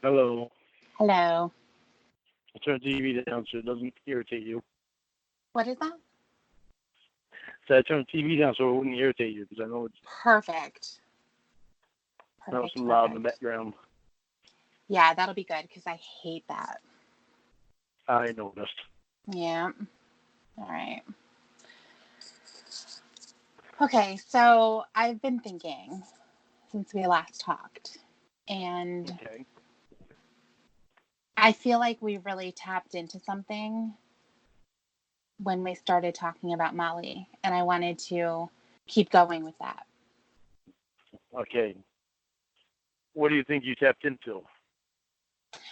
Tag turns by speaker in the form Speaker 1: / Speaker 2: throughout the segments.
Speaker 1: Hello.
Speaker 2: Hello.
Speaker 1: I turned the TV down so it doesn't irritate you.
Speaker 2: What is that?
Speaker 1: So I turned the TV down so it wouldn't irritate you because I know it's
Speaker 2: Perfect.
Speaker 1: now
Speaker 2: Perfect,
Speaker 1: some loud in the
Speaker 2: perfect.
Speaker 1: background.
Speaker 2: Yeah, that'll be good because I hate that.
Speaker 1: I noticed.
Speaker 2: Yeah. All right. Okay, so I've been thinking since we last talked, and
Speaker 1: Okay.
Speaker 2: I feel like we really tapped into something when we started talking about Molly, and I wanted to keep going with that.
Speaker 1: Okay. What do you think you tapped into?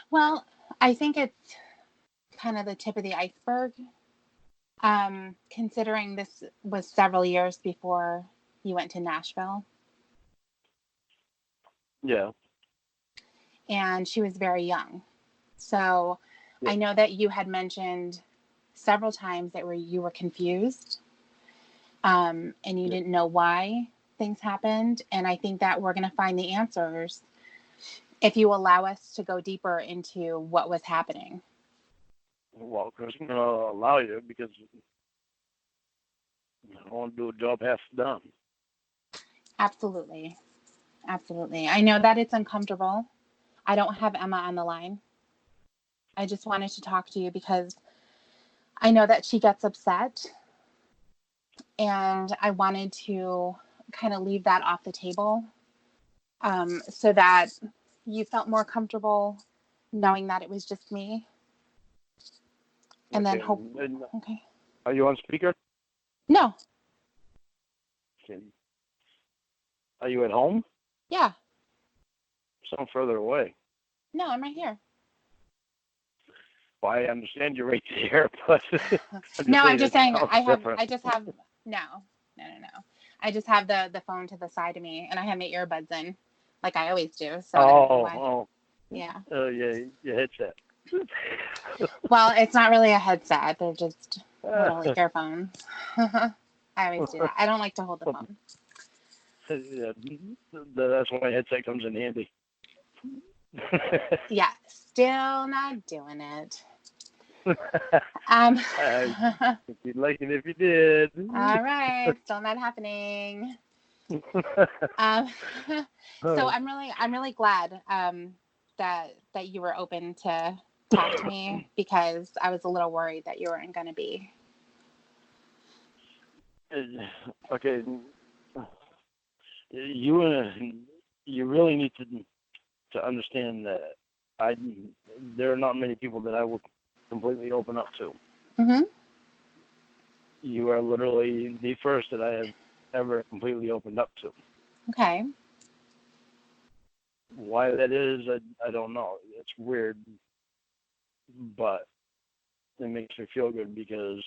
Speaker 2: Well, I think it's kind of the tip of the iceberg. Considering this was several years before you went to Nashville,
Speaker 1: Yeah.
Speaker 2: and she was very young. So
Speaker 1: Yeah.
Speaker 2: I know that you had mentioned several times that you were confused, and you
Speaker 1: Yeah.
Speaker 2: didn't know why things happened. And I think that we're going to find the answers if you allow us to go deeper into what was happening.
Speaker 1: Well, because I'm going to allow you because I want to do a job half done.
Speaker 2: Absolutely. Absolutely. I know that it's uncomfortable. I don't have Emma on the line. I just wanted to talk to you because I know that she gets upset, and I wanted to kind of leave that off the table, so that you felt more comfortable knowing that it was just me. And then
Speaker 1: Okay.
Speaker 2: hope.
Speaker 1: And
Speaker 2: Okay.
Speaker 1: are you on speaker?
Speaker 2: No.
Speaker 1: Okay. Are you at home?
Speaker 2: Yeah.
Speaker 1: Some further away.
Speaker 2: No, I'm right here.
Speaker 1: Well, I understand you're right there, but I'm
Speaker 2: No,
Speaker 1: just
Speaker 2: I'm
Speaker 1: saying
Speaker 2: just
Speaker 1: it
Speaker 2: saying
Speaker 1: sounds
Speaker 2: I have.
Speaker 1: different.
Speaker 2: I just have. No. No. No. No. I just have the phone to the side of me, and I have my earbuds in, like I always do. So I don't know
Speaker 1: Oh,
Speaker 2: why.
Speaker 1: oh.
Speaker 2: Yeah.
Speaker 1: Yeah, your headset.
Speaker 2: Well, it's not really a headset. They're just little earphones. I always do that. I don't like to hold the phone.
Speaker 1: Yeah, that's why headset comes in handy.
Speaker 2: Yeah, still not doing it. Um,
Speaker 1: I think you'd like it if you did.
Speaker 2: all right, still not happening. Um, so I'm really glad that you were open to talk to me because I was a little worried that you weren't going to be.
Speaker 1: Okay, you really need to understand that I there are not many people that I will completely open up to.
Speaker 2: Mm-hmm.
Speaker 1: You are literally the first that I have ever completely opened up to.
Speaker 2: Okay.
Speaker 1: Why that is, I don't know. It's weird, but it makes me feel good because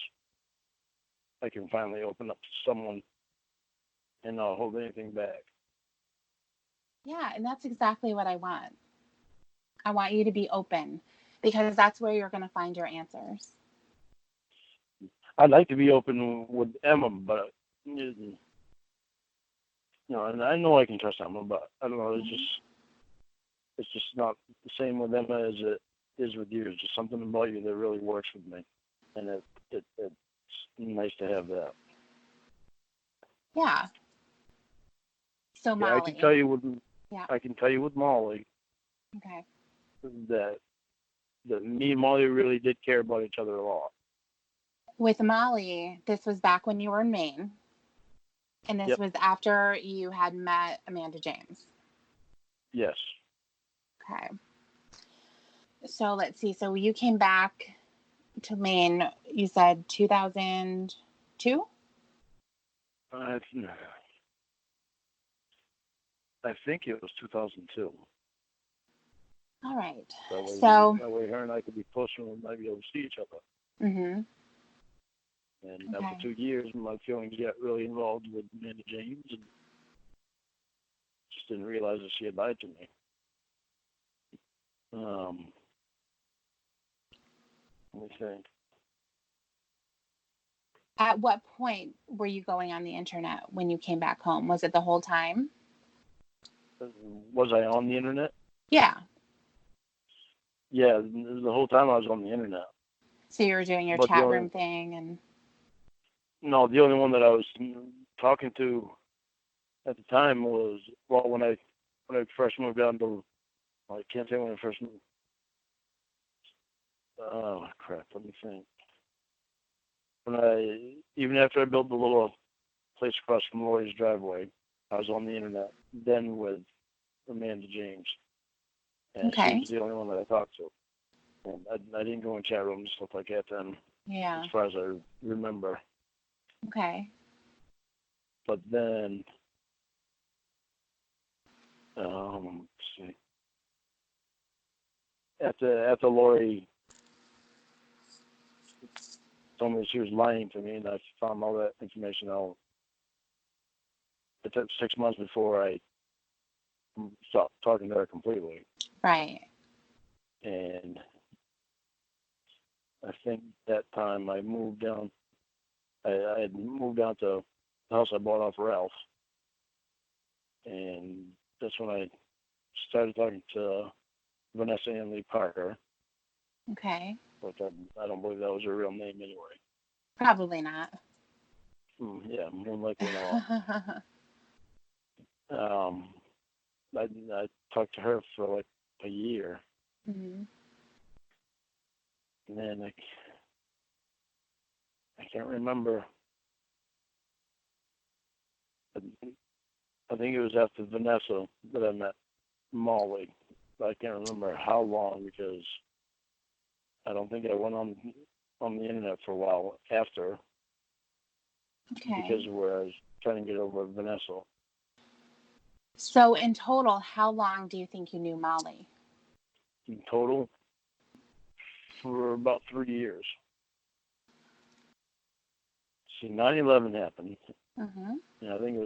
Speaker 1: I can finally open up to someone and not hold anything back.
Speaker 2: Yeah, and that's exactly what I want. I want you to be open because that's where you're going to find your answers.
Speaker 1: I'd like to be open with Emma, but you know, and I know I can trust Emma, but I don't know.
Speaker 2: Mm-hmm.
Speaker 1: It's just not the same with Emma as it is with you. It's just something about you that really works with me, and it's nice to have that.
Speaker 2: Yeah. So
Speaker 1: Okay,
Speaker 2: Molly. Yeah.
Speaker 1: I can tell you with Molly
Speaker 2: Okay.
Speaker 1: that me and Molly really did care about each other a lot.
Speaker 2: With Molly, this was back when you were in Maine, and this
Speaker 1: Yep.
Speaker 2: was after you had met Amanda James.
Speaker 1: Yes.
Speaker 2: Okay. So let's see. So you came back to Maine, you said 2002?
Speaker 1: I I think it was 2002.
Speaker 2: All right.
Speaker 1: That
Speaker 2: So,
Speaker 1: way her and I could be closer and might be able to see each other.
Speaker 2: mhm.
Speaker 1: And after
Speaker 2: Okay.
Speaker 1: 2 years, my feelings got really involved with Amanda James, and just didn't realize that she had lied to me. Um, let me think.
Speaker 2: At what point were you going on the internet when you came back home? Was it the whole time?
Speaker 1: Was I on the internet?
Speaker 2: Yeah.
Speaker 1: Yeah, the whole time I was on the internet.
Speaker 2: So you were doing your
Speaker 1: But
Speaker 2: chat room thing and...
Speaker 1: No, the only one that I was talking to at the time was, well, when I first moved down to, well, I can't say when I first moved. Oh, crap, let me think. Even after I built the little place across from Lori's driveway, I was on the internet then with Amanda James. And
Speaker 2: Okay.
Speaker 1: she was the only one that I talked to. And I didn't go in chat rooms and stuff like that then,
Speaker 2: Yeah.
Speaker 1: as far as I remember.
Speaker 2: Okay.
Speaker 1: But then, let's see. After Lori told me that she was lying to me, and I found all that information out, it took 6 months before I stopped talking to her completely.
Speaker 2: Right.
Speaker 1: And I think that time I moved down. I had moved down to the house I bought off Ralph, and that's when I started talking to Vanessa Ann Lee Parker.
Speaker 2: Okay.
Speaker 1: But I don't believe that was her real name anyway.
Speaker 2: Probably not.
Speaker 1: Yeah, more likely not. I talked to her for like a year.
Speaker 2: Mm-hmm.
Speaker 1: And then I can't remember. I think it was after Vanessa that I met Molly. But I can't remember how long because I don't think I went on the internet for a while after.
Speaker 2: Okay.
Speaker 1: Because of where I was trying to get over Vanessa.
Speaker 2: So in total, how long do you think you knew Molly?
Speaker 1: In total, for about 3 years. See, 9/11 happened.
Speaker 2: Mm-hmm.
Speaker 1: And I think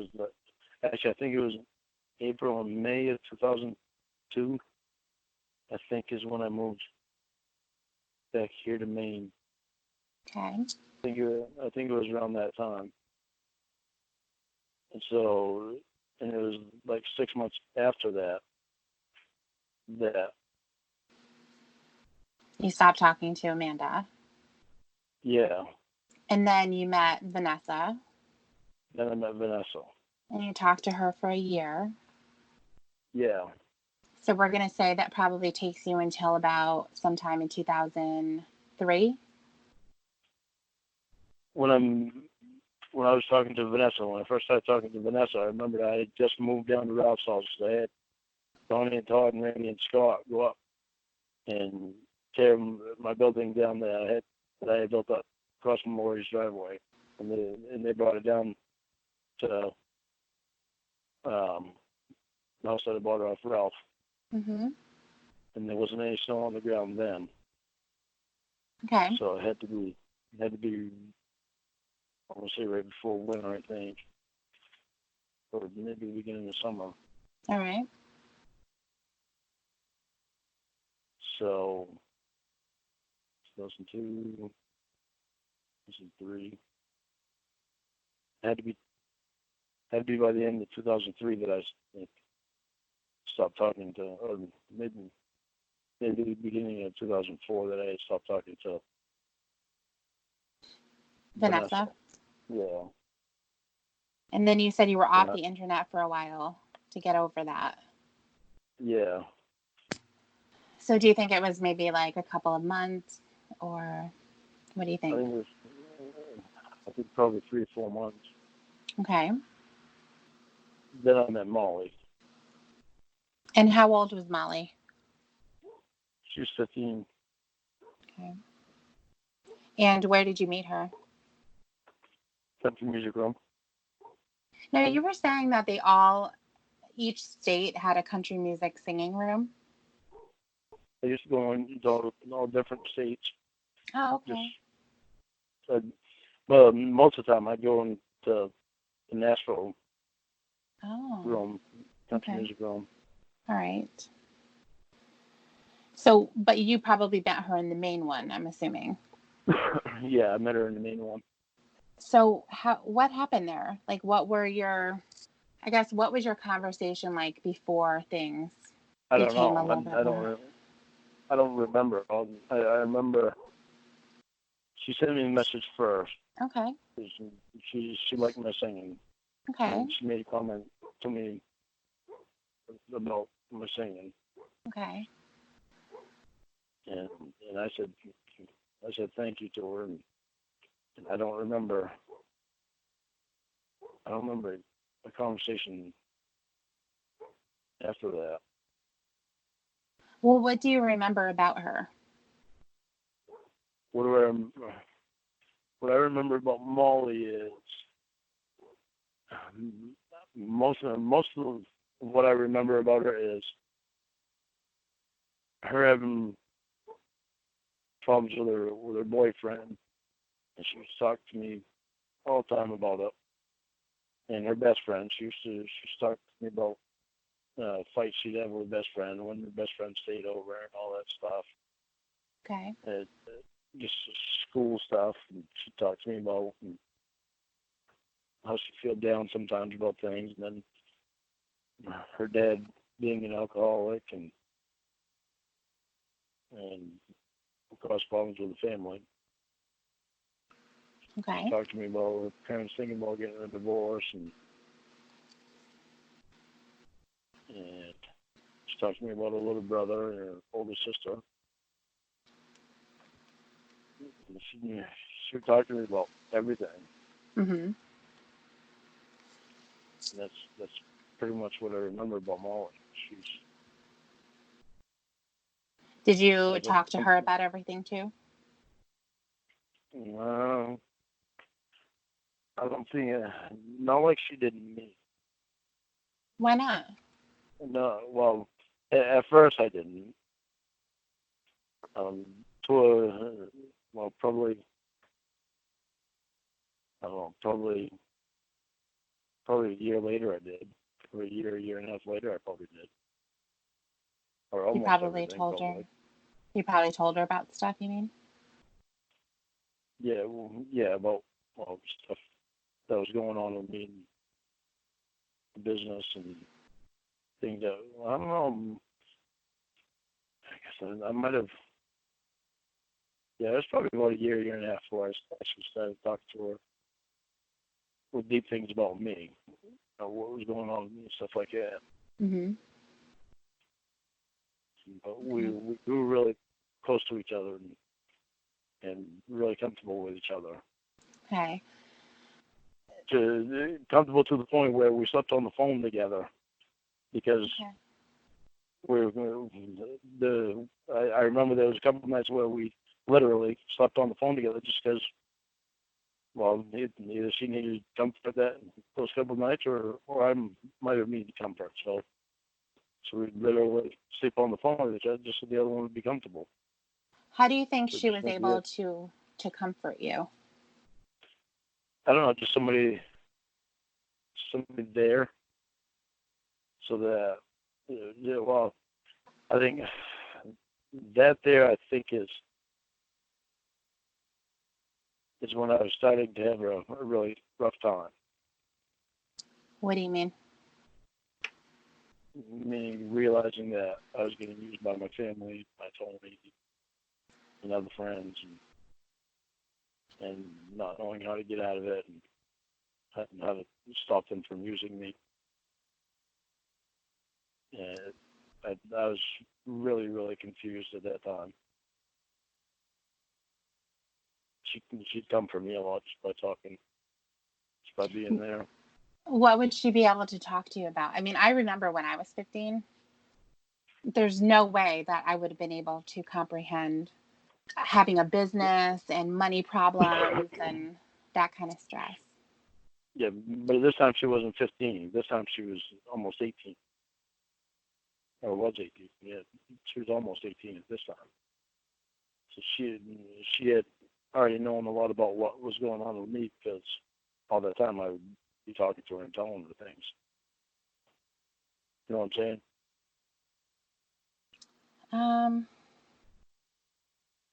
Speaker 1: it was April and May of 2002. I think is when I moved back here to Maine.
Speaker 2: Okay.
Speaker 1: I think it was around that time. And it was like 6 months after that
Speaker 2: You stopped talking to Amanda.
Speaker 1: yeah.
Speaker 2: And then you met Vanessa.
Speaker 1: Then I met Vanessa.
Speaker 2: And you talked to her for a year.
Speaker 1: Yeah.
Speaker 2: So we're going to say that probably takes you until about sometime in 2003.
Speaker 1: When I was talking to Vanessa, when I first started talking to Vanessa, I remember I had just moved down to Ralph's house. I had Tony and Todd and Randy and Scott go up and tear my building down that I had built up across from Lori's driveway, and they brought it down to the house that I bought off Ralph.
Speaker 2: Mm-hmm.
Speaker 1: And there wasn't any snow on the ground then.
Speaker 2: Okay.
Speaker 1: So it had to be I want to say right before winter, I think, or maybe beginning of summer.
Speaker 2: All right.
Speaker 1: So 2002, 2003. Had to be by the end of 2003 that I stopped talking to, or maybe the beginning of 2004 that I had stopped talking to Vanessa. Yeah.
Speaker 2: And then you said you were off the internet for a while to get over that.
Speaker 1: Yeah.
Speaker 2: So do you think it was maybe like a couple of months, or what do you think?
Speaker 1: I think probably 3 or 4 months.
Speaker 2: Okay.
Speaker 1: Then I met Molly.
Speaker 2: And how old was Molly?
Speaker 1: She was 15.
Speaker 2: Okay. And where did you meet her?
Speaker 1: Country music room.
Speaker 2: Now, you were saying that each state had a country music singing room?
Speaker 1: I used to go into all different states.
Speaker 2: Oh, okay.
Speaker 1: Well, most of the time I go into the Nashville room, country music room.
Speaker 2: All right. So, but you probably met her in the main one, I'm assuming.
Speaker 1: Yeah, I met her in the main one.
Speaker 2: So, what happened there? Like, what was your conversation like before things became a little bit more?
Speaker 1: I don't remember. I remember she sent me a message first.
Speaker 2: Okay.
Speaker 1: She liked my singing.
Speaker 2: Okay.
Speaker 1: And she made a comment to me about my singing.
Speaker 2: Okay.
Speaker 1: And I said thank you to her, and I don't remember a conversation after that.
Speaker 2: Well, what do you remember about her?
Speaker 1: What I remember about Molly is most of what I remember about her is her having problems with her boyfriend, and she used to talk to me all the time about it. And her best friend, she used to talk to me about fights she'd have with her best friend when her best friend stayed over and all that stuff.
Speaker 2: Okay.
Speaker 1: Just school stuff, and she talked to me about how she feel down sometimes about things, and then her dad being an alcoholic and caused problems with the family.
Speaker 2: Okay.
Speaker 1: She talked to me about her parents thinking about getting a divorce, and she talked to me about her little brother and her older sister. She would talk to me about everything.
Speaker 2: Mm-hmm.
Speaker 1: And that's pretty much what I remember about Molly.
Speaker 2: Did you talk to her about everything too?
Speaker 1: Well, I don't think, not like she did me.
Speaker 2: Why not?
Speaker 1: No, well, at first I didn't. Probably, I don't know, probably a year later I did. Or a year and a half later I probably did. Or almost
Speaker 2: You probably
Speaker 1: everything.
Speaker 2: told
Speaker 1: Probably.
Speaker 2: her. You probably told her about stuff, you mean?
Speaker 1: Yeah, about stuff that was going on with me in the business and things that, I don't know, I guess I might have, yeah, it was probably about a year and a half before I actually started talking to her with deep things about me, what was going on with me and stuff like that.
Speaker 2: Mm-hmm.
Speaker 1: But we grew really close to each other and really comfortable with each other.
Speaker 2: Okay.
Speaker 1: Comfortable to the point where we slept on the phone together because I remember there was a couple of nights where we literally slept on the phone together just because, well, either she needed comfort that those couple of nights or I might have needed comfort. So we'd literally sleep on the phone with each other just so the other one would be comfortable.
Speaker 2: How do you think she was able to comfort you?
Speaker 1: I don't know, just somebody there, so that, well, I think that there, I think is when I was starting to have a really rough time.
Speaker 2: What do you mean?
Speaker 1: Meaning realizing that I was getting used by my family, my family, and other friends, and not knowing how to get out of it and how to stop them from using me. And I was really, really confused at that time. She'd come for me a lot just by talking, just by being there.
Speaker 2: What would she be able to talk to you about? I mean, I remember when I was 15, there's no way that I would have been able to comprehend having a business and money problems and that kind of stress.
Speaker 1: Yeah, but this time she wasn't 15. This time she was almost 18. Or was 18. Yeah, she was almost 18 at this time. So she had already known a lot about what was going on with me because all that time I would be talking to her and telling her things. You know what I'm saying?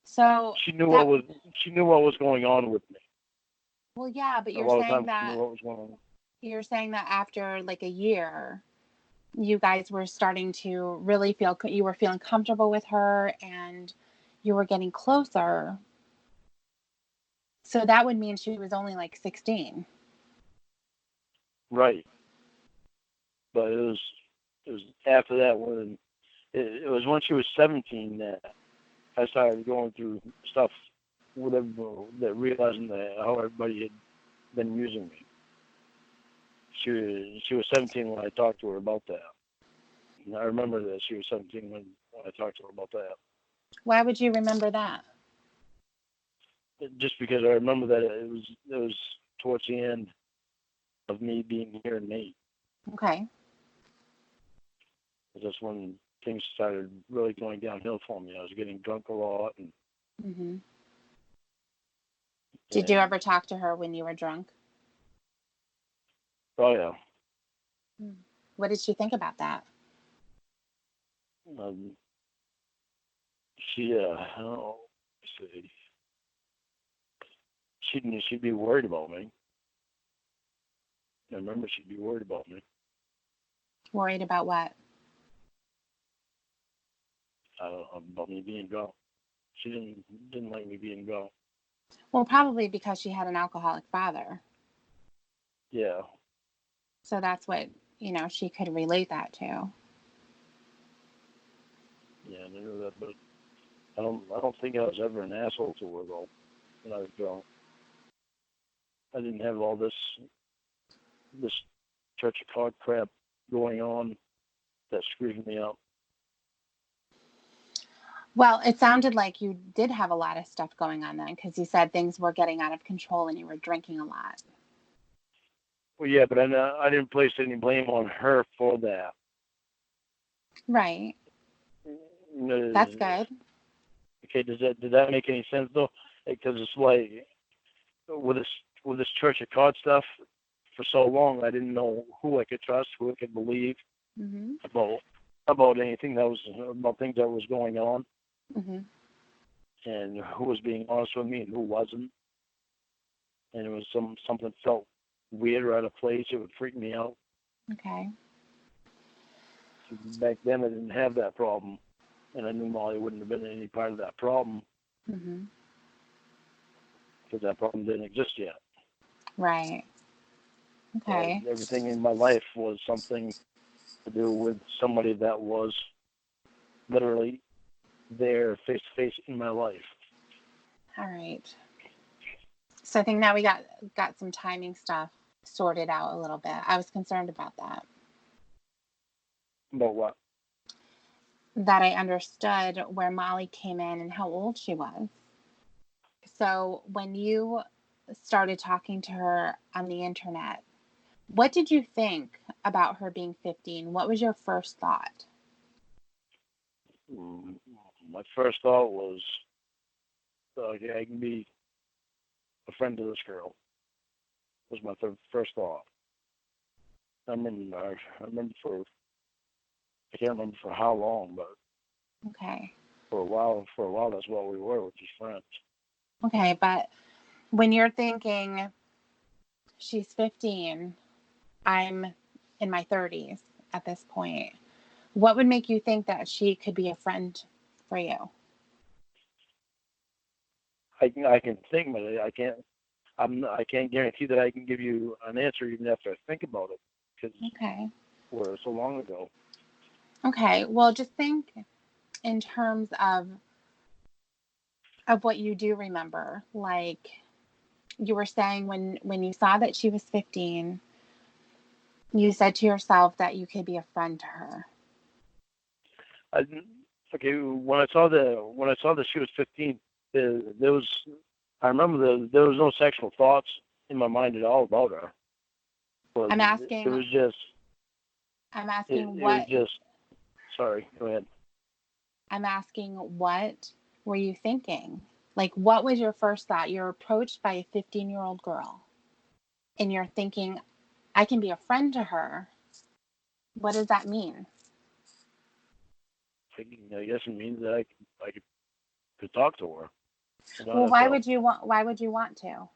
Speaker 2: So
Speaker 1: she knew what was going on with me.
Speaker 2: Well, yeah, but
Speaker 1: you're saying that after like a year,
Speaker 2: you guys were starting to really feel, you were feeling comfortable with her and you were getting closer. So that would mean she was only like 16.
Speaker 1: Right. But it was after that when it was when she was 17 that I started going through stuff with everyone, that realizing that how everybody had been using me. She was 17 when I talked to her about that. And I remember that she was 17 when I talked to her about that.
Speaker 2: Why would you remember that?
Speaker 1: Just because I remember that it was towards the end of me being here in Nate.
Speaker 2: Okay.
Speaker 1: That's when things started really going downhill for me. I was getting drunk a lot.
Speaker 2: Mm-hmm. Did you ever talk to her when you were drunk?
Speaker 1: Oh, yeah.
Speaker 2: What did she think about that?
Speaker 1: She, I don't know, she'd be worried about me. I remember she'd be worried about me.
Speaker 2: Worried about what?
Speaker 1: I don't know, about me being drunk. She didn't like me being drunk.
Speaker 2: Well, probably because she had an alcoholic father.
Speaker 1: Yeah.
Speaker 2: So that's what, she could relate that to.
Speaker 1: Yeah, I knew that, but I don't think I was ever an asshole to her though when I was drunk. I didn't have all this Church of God crap going on that screwed me up.
Speaker 2: Well, it sounded like you did have a lot of stuff going on then, because you said things were getting out of control and you were drinking a lot.
Speaker 1: Well, yeah, but I didn't place any blame on her for that.
Speaker 2: Right. That's good.
Speaker 1: Okay, did that make any sense though? Because it's like with this Church of God stuff, for so long I didn't know who I could trust, who I could believe about anything that was about things that was going on, and who was being honest with me and who wasn't. And it was something felt weird or out of place. It would freak me out.
Speaker 2: Okay.
Speaker 1: Back then I didn't have that problem, and I knew Molly wouldn't have been any part of that problem because that problem didn't exist yet.
Speaker 2: Right. Okay.
Speaker 1: Everything in my life was something to do with somebody that was literally there face to face in my life.
Speaker 2: All right. So I think now we got some timing stuff sorted out a little bit. I was concerned about that.
Speaker 1: About what?
Speaker 2: That I understood where Molly came in and how old she was. So when you started talking to her on the internet, what did you think about her being 15? What was your first thought?
Speaker 1: My first thought was, okay, I can be a friend to this girl. Was my first thought. I remember I can't remember for how long, but
Speaker 2: okay,
Speaker 1: for a while that's what we were, just friends.
Speaker 2: Okay, but when you're thinking she's 15, I'm in my 30s at this point, what would make you think that she could be a friend for you?
Speaker 1: I can think, but I can't guarantee that I can give you an answer even after I think about it, because we're so long ago.
Speaker 2: Okay, well, just think in terms of what you do remember. Like you were saying, when you saw that she was 15, you said to yourself that you could be a friend to her.
Speaker 1: Okay, when I saw that she was 15, there was, I remember there was no sexual thoughts in my mind at all about her. But
Speaker 2: I'm asking.
Speaker 1: It was just.
Speaker 2: I'm asking
Speaker 1: it
Speaker 2: what.
Speaker 1: Was just. Sorry, go ahead.
Speaker 2: I'm asking, what were you thinking? Like, what was your first thought? You're approached by a 15-year-old girl, and you're thinking, I can be a friend to her. What does that mean?
Speaker 1: I guess it means that I could talk to her.
Speaker 2: Well, why would you want to?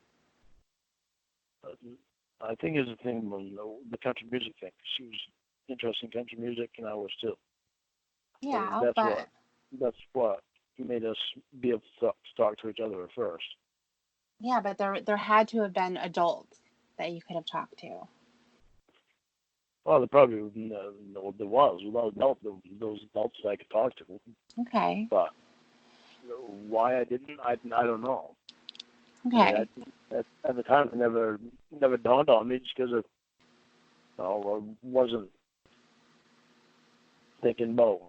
Speaker 1: I think it's a thing when the country music thing. She was interested in country music, and I was too.
Speaker 2: Yeah,
Speaker 1: And that's what made us be able to talk to each other at first.
Speaker 2: Yeah, but there had to have been adults that you could have talked to.
Speaker 1: Well, there probably there was those adults that I could talk to.
Speaker 2: Okay.
Speaker 1: But why I didn't, I don't know.
Speaker 2: Okay.
Speaker 1: I mean, at the time, it never dawned on me just because I wasn't thinking about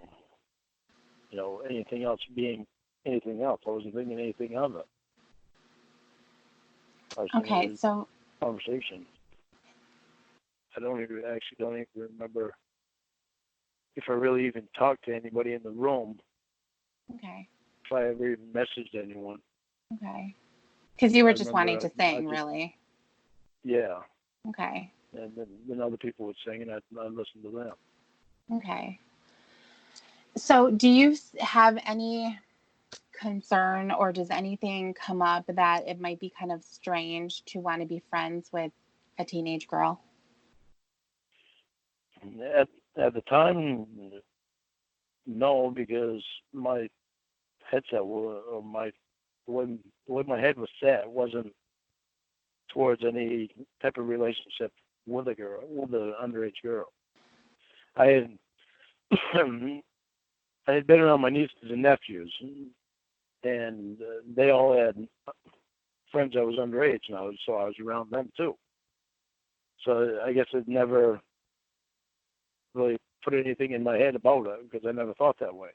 Speaker 1: anything else being anything else. I wasn't thinking anything of it. I was thinking
Speaker 2: Okay, so
Speaker 1: conversation. I don't even remember if I really even talked to anybody in the room.
Speaker 2: okay.
Speaker 1: If I ever even messaged anyone.
Speaker 2: Okay. Because you were just wanting to sing, really.
Speaker 1: Yeah.
Speaker 2: Okay.
Speaker 1: And then other people would sing, and I'd listen to them.
Speaker 2: Okay. So do you have any concern, or does anything come up that it might be kind of strange to want to be friends with a teenage girl?
Speaker 1: At the time, no, because my headset or the way my head was set wasn't towards any type of relationship with an underage girl. I had I had been around my nieces and nephews, and they all had friends that was underage now, so I was around them too. So I guess it never really put anything in my head about it because I never thought that way.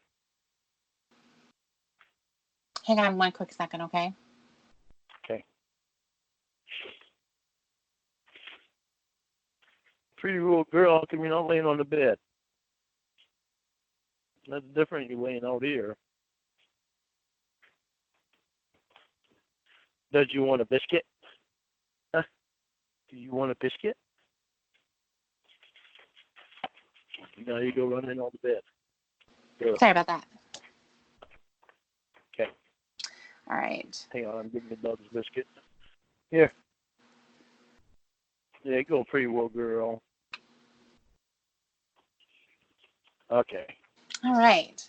Speaker 2: Hang on one quick second, okay?
Speaker 1: Okay. Pretty little girl, how come you're not laying on the bed? That's different. You're laying out here. Does you want a biscuit? Huh? Do you want a biscuit? Now you go running on the bed. Go.
Speaker 2: Sorry about that.
Speaker 1: Okay.
Speaker 2: All right.
Speaker 1: Hang on, I'm giving the dog a biscuit. Here. There you go, pretty little girl. Okay.
Speaker 2: All right.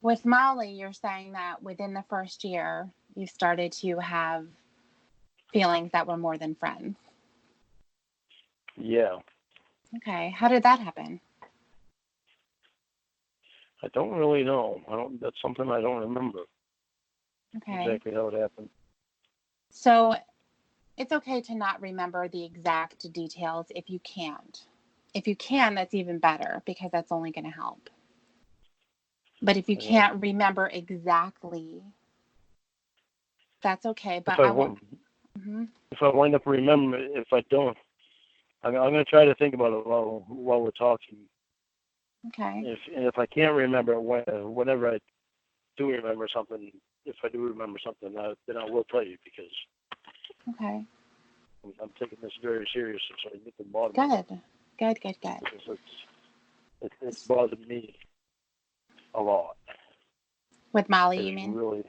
Speaker 2: With Molly, you're saying that within the first year, you started to have feelings that were more than friends.
Speaker 1: Yeah.
Speaker 2: Okay. How did that happen?
Speaker 1: I don't really know. That's something I don't remember.
Speaker 2: Okay.
Speaker 1: Exactly how it happened.
Speaker 2: So it's okay to not remember the exact details if you can't. If you can, that's even better because that's only going to help. But if you can't remember exactly, that's okay. But I won't.
Speaker 1: If I wind up remembering, if I don't, I'm going to try to think about it while we're talking.
Speaker 2: Okay.
Speaker 1: If I can't remember, whenever I do remember something, if I do remember something, then I will tell you because.
Speaker 2: Okay.
Speaker 1: I'm taking this very serious, so I get the bottom.
Speaker 2: Good.
Speaker 1: Because it's bothered me a lot.
Speaker 2: With Molly, you mean?
Speaker 1: Really,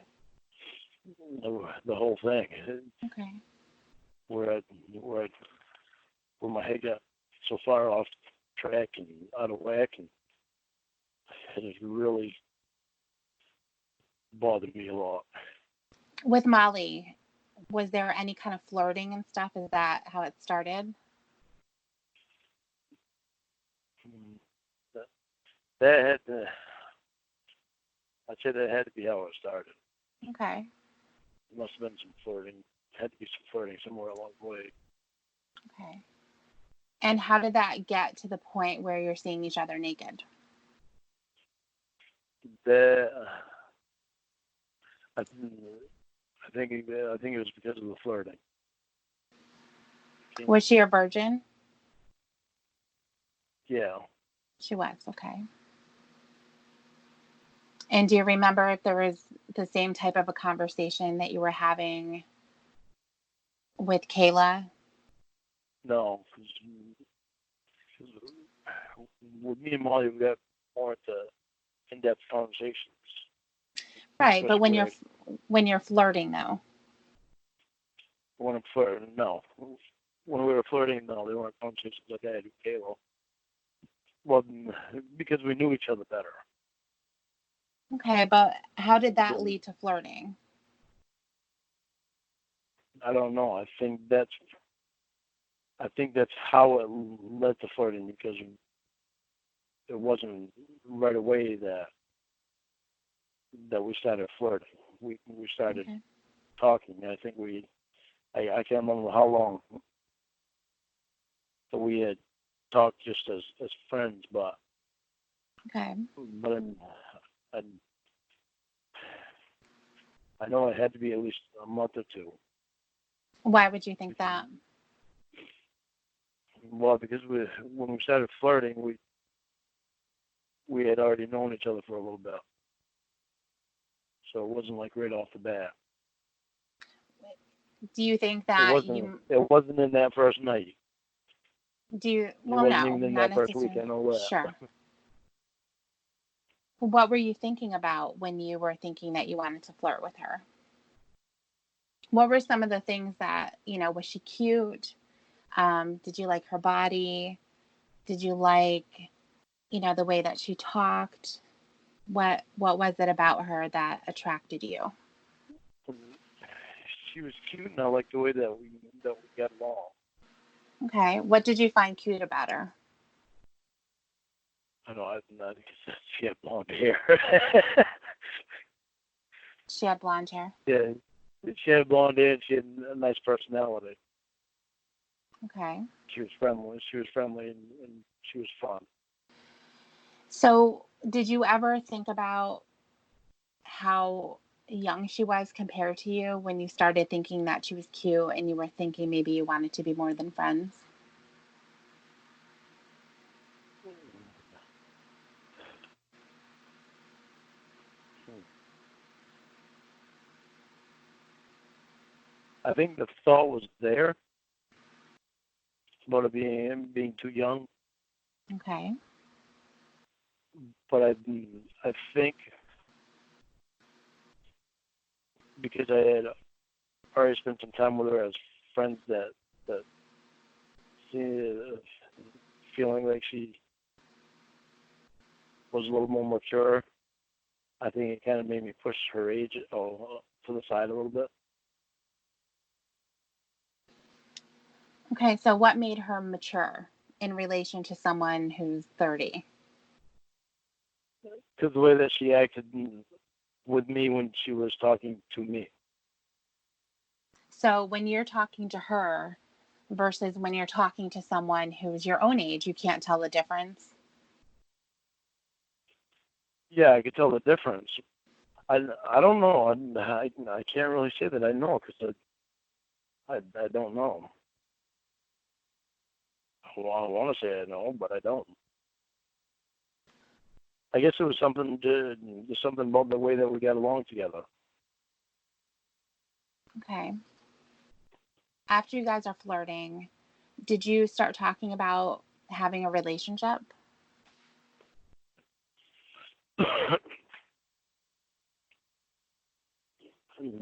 Speaker 1: the whole thing.
Speaker 2: Okay.
Speaker 1: Where my head got so far off track and out of whack, and it has really bothered me a lot.
Speaker 2: With Molly, was there any kind of flirting and stuff? Is that how it started?
Speaker 1: That had to, I'd say that had to be how it started.
Speaker 2: Okay.
Speaker 1: There must have been some flirting. Had to be some flirting somewhere along the way.
Speaker 2: Okay. And how did that get to the point where you're seeing each other naked?
Speaker 1: I think it was because of the flirting.
Speaker 2: Was she a virgin?
Speaker 1: Yeah.
Speaker 2: She was, okay. And do you remember if there was the same type of a conversation that you were having with Kayla?
Speaker 1: No, with me and Molly, we got more into in-depth conversations.
Speaker 2: Right, but when you're flirting, though.
Speaker 1: When I'm flirting, no. When we were flirting, no, there weren't conversations like I had with Kayla. Well, because we knew each other better.
Speaker 2: Okay, but how did that lead to flirting?
Speaker 1: I don't know. I think that's how it led to flirting, because it wasn't right away that we started flirting. We started talking. I think I can't remember how long that we had talked just as friends, but
Speaker 2: Okay.
Speaker 1: but I, I know it had to be at least a month or two.
Speaker 2: Why would you think that?
Speaker 1: Well, because when we started flirting, we had already known each other for a little bit, so it wasn't like right off the bat.
Speaker 2: Do you think
Speaker 1: It
Speaker 2: that
Speaker 1: wasn't. It wasn't in that first night.
Speaker 2: Well,
Speaker 1: It wasn't
Speaker 2: no,
Speaker 1: even in
Speaker 2: not
Speaker 1: that first week. I
Speaker 2: necessarily.
Speaker 1: know that.
Speaker 2: Sure. What were you thinking about when you were thinking that you wanted to flirt with her? What were some of the things that, was she cute? Did you like her body? Did you like, the way that she talked? What was it about her that attracted you?
Speaker 1: She was cute, and I liked the way that we got along.
Speaker 2: Okay. What did you find cute about her?
Speaker 1: I know. I think she had blonde hair.
Speaker 2: She had blonde hair.
Speaker 1: Yeah, she had blonde hair, and she had a nice personality.
Speaker 2: Okay.
Speaker 1: She was friendly. And she was fun.
Speaker 2: So, did you ever think about how young she was compared to you when you started thinking that she was cute and you were thinking maybe you wanted to be more than friends?
Speaker 1: I think the thought was there about it being too young,
Speaker 2: Okay.
Speaker 1: but I think because I had already spent some time with her as friends, that feeling like she was a little more mature, I think it kind of made me push her age to the side a little bit.
Speaker 2: Okay, so what made her mature in relation to someone who's 30?
Speaker 1: Because the way that she acted with me when she was talking to me.
Speaker 2: So when you're talking to her versus when you're talking to someone who's your own age, you can't tell the difference?
Speaker 1: Yeah, I could tell the difference. I don't know. I can't really say that I know, because I don't know. Well, I want to say I know, but I don't. I guess it was something about the way that we got along together.
Speaker 2: Okay. After you guys are flirting, did you start talking about having a relationship?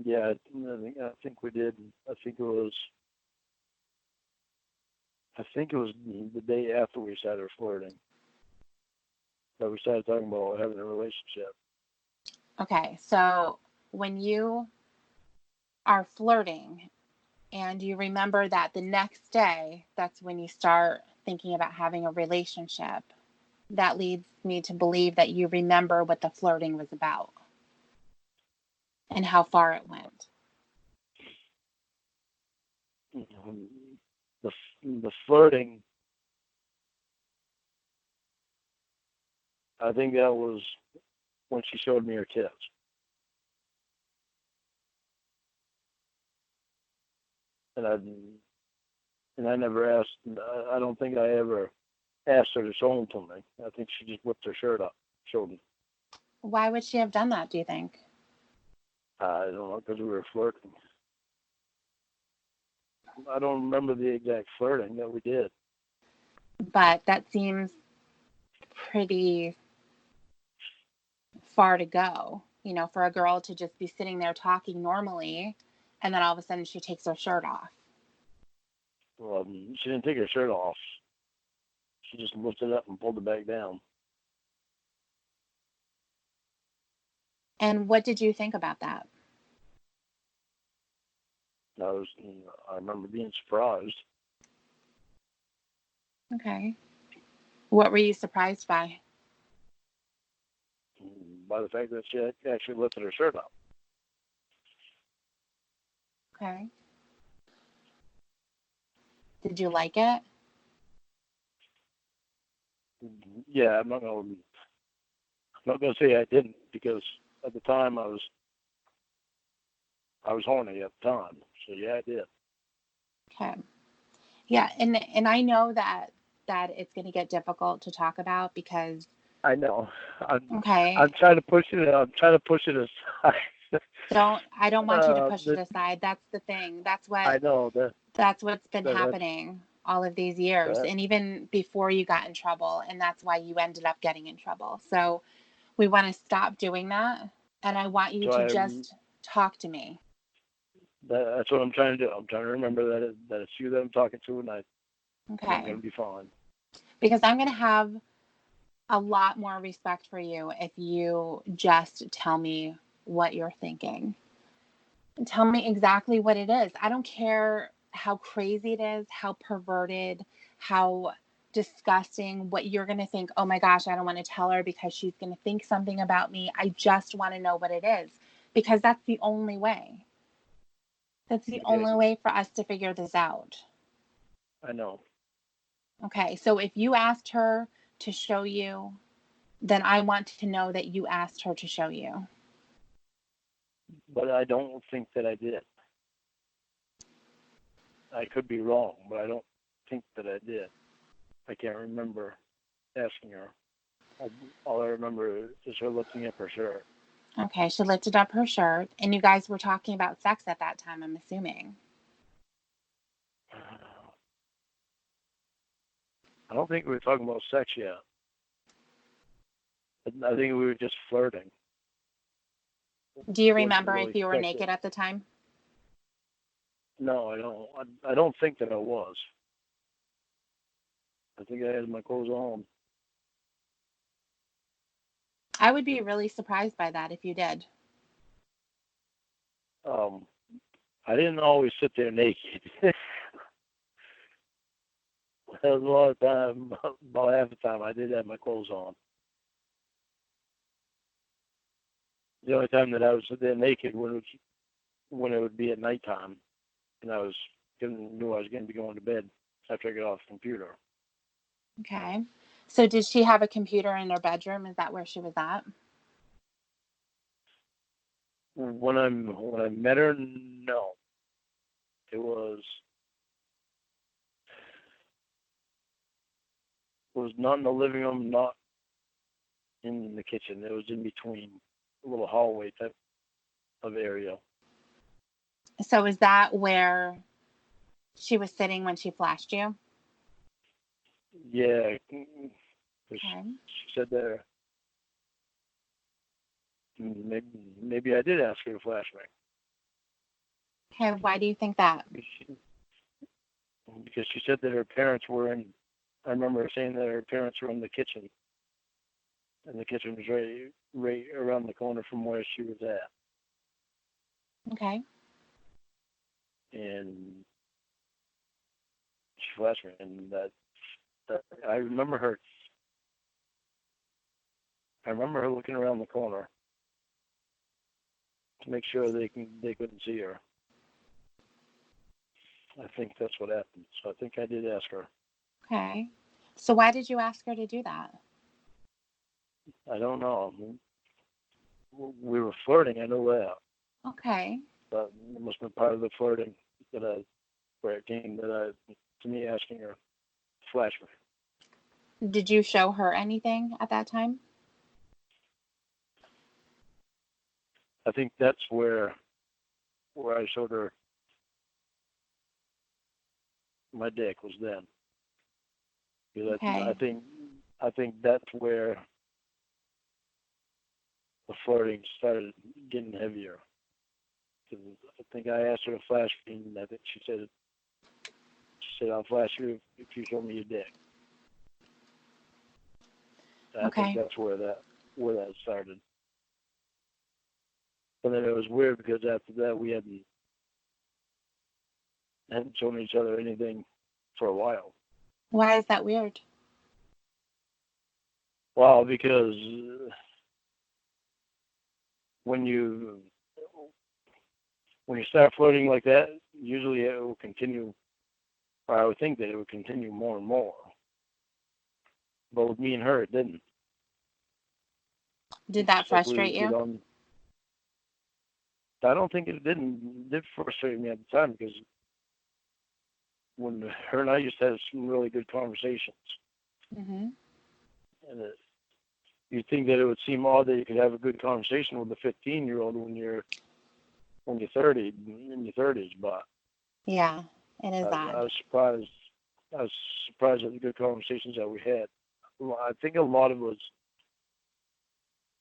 Speaker 1: Yeah, I think we did. I think it was the day after we started flirting that we started talking about having a relationship.
Speaker 2: Okay, so when you are flirting and you remember that the next day, that's when you start thinking about having a relationship, that leads me to believe that you remember what the flirting was about and how far it went.
Speaker 1: The flirting, I think that was when she showed me her tits. And I never asked. I don't think I ever asked her to show them to me. I think she just whipped her shirt up, showed me.
Speaker 2: Why would she have done that, do you think?
Speaker 1: I don't know, because we were flirting. I don't remember the exact flirting that we did.
Speaker 2: But that seems pretty far to go, for a girl to just be sitting there talking normally and then all of a sudden she takes her shirt off.
Speaker 1: Well, she didn't take her shirt off. She just lifted it up and pulled it back down.
Speaker 2: And what did you think about that?
Speaker 1: I remember being surprised
Speaker 2: Okay. What were you surprised by?
Speaker 1: by the fact that she actually lifted her shirt up.
Speaker 2: Okay. Did you like it?
Speaker 1: Yeah, I'm not gonna say I didn't, because at the time I was horny at the time. So yeah, I did.
Speaker 2: Okay. Yeah, and I know that it's going to get difficult to talk about because
Speaker 1: I know.
Speaker 2: okay.
Speaker 1: I'm trying to push it. I'm trying to push it aside.
Speaker 2: I don't want you to push it aside. That's the thing.
Speaker 1: I know
Speaker 2: That's what's been
Speaker 1: that's
Speaker 2: happening all of these years,
Speaker 1: that.
Speaker 2: and even before you got in trouble, and that's why you ended up getting in trouble. So we want to stop doing that, and I want you
Speaker 1: So
Speaker 2: to just talk to me.
Speaker 1: That's what I'm trying to do. I'm trying to remember that it's you that I'm talking to, and I'm
Speaker 2: Okay.
Speaker 1: going to be fine.
Speaker 2: Because I'm going to have a lot more respect for you if you just tell me what you're thinking. Tell me exactly what it is. I don't care how crazy it is, how perverted, how disgusting, what you're going to think. Oh my gosh, I don't want to tell her because she's going to think something about me. I just want to know what it is, because that's the only way. That's the only way for us to figure this out.
Speaker 1: I know.
Speaker 2: Okay, so if you asked her to show you, then I want to know that you asked her to show you.
Speaker 1: But I don't think that I did. I could be wrong, but I don't think that I did. I can't remember asking her. All I remember is her lifting up her shirt.
Speaker 2: Okay, she lifted up her shirt, and you guys were talking about sex at that time, I'm assuming.
Speaker 1: I don't think we were talking about sex yet. I think we were just flirting.
Speaker 2: Do you remember
Speaker 1: really
Speaker 2: if you were
Speaker 1: sexual.
Speaker 2: naked at the time?
Speaker 1: No, I don't. I don't think that I was. I think I had my clothes on.
Speaker 2: I would be really surprised by that if you did.
Speaker 1: I didn't always sit there naked. There was a lot of time, about half the time, I did have my clothes on. The only time that I was there naked when it would be at nighttime, and I knew I was going to be going to bed after I got off the computer.
Speaker 2: Okay. So did she have a computer in her bedroom? Is that where she was at?
Speaker 1: When I met her, no. It was not in the living room, not in the kitchen. It was in between, a little hallway type of area.
Speaker 2: So is that where she was sitting when she flashed you?
Speaker 1: Yeah,
Speaker 2: Okay.
Speaker 1: she said there. Maybe I did ask her to flash me.
Speaker 2: Okay, why do you think that?
Speaker 1: Because she said that her parents were in. I remember her saying that her parents were in the kitchen, and the kitchen was right around the corner from where she was at.
Speaker 2: Okay.
Speaker 1: And she flashed me, and that I remember her. I remember her looking around the corner to make sure they couldn't see her. I think that's what happened. So I think I did ask her.
Speaker 2: Okay. So why did you ask her to do that?
Speaker 1: I don't know. We were flirting. I know that.
Speaker 2: Okay.
Speaker 1: But it must have been part of the flirting where it came to me asking her to flash me.
Speaker 2: Did you show her anything at that time?
Speaker 1: I think that's where I showed her my dick was then. Because
Speaker 2: Okay.
Speaker 1: I think that's where the flirting started getting heavier. Because I think I asked her to flash me, and I think she said, "I'll flash you if you show me your dick." I think
Speaker 2: Okay.
Speaker 1: that's where that started. But then it was weird because after that we hadn't shown each other anything for a while.
Speaker 2: Why is that weird?
Speaker 1: Well, because when you start flirting like that, usually it will continue, or I would think that it would continue more and more. But with me and her, it didn't.
Speaker 2: Did that
Speaker 1: It's like we
Speaker 2: frustrate
Speaker 1: would get
Speaker 2: you?
Speaker 1: on. I don't think it did frustrate me at the time because when her and I used to have some really good conversations,
Speaker 2: Mm-hmm.
Speaker 1: and you'd think that it would seem odd that you could have a good conversation with a 15-year-old when you're 30 in your 30s, but
Speaker 2: Yeah, it is
Speaker 1: I
Speaker 2: odd.
Speaker 1: was surprised. I was surprised at the good conversations that we had. Well, I think a lot of it was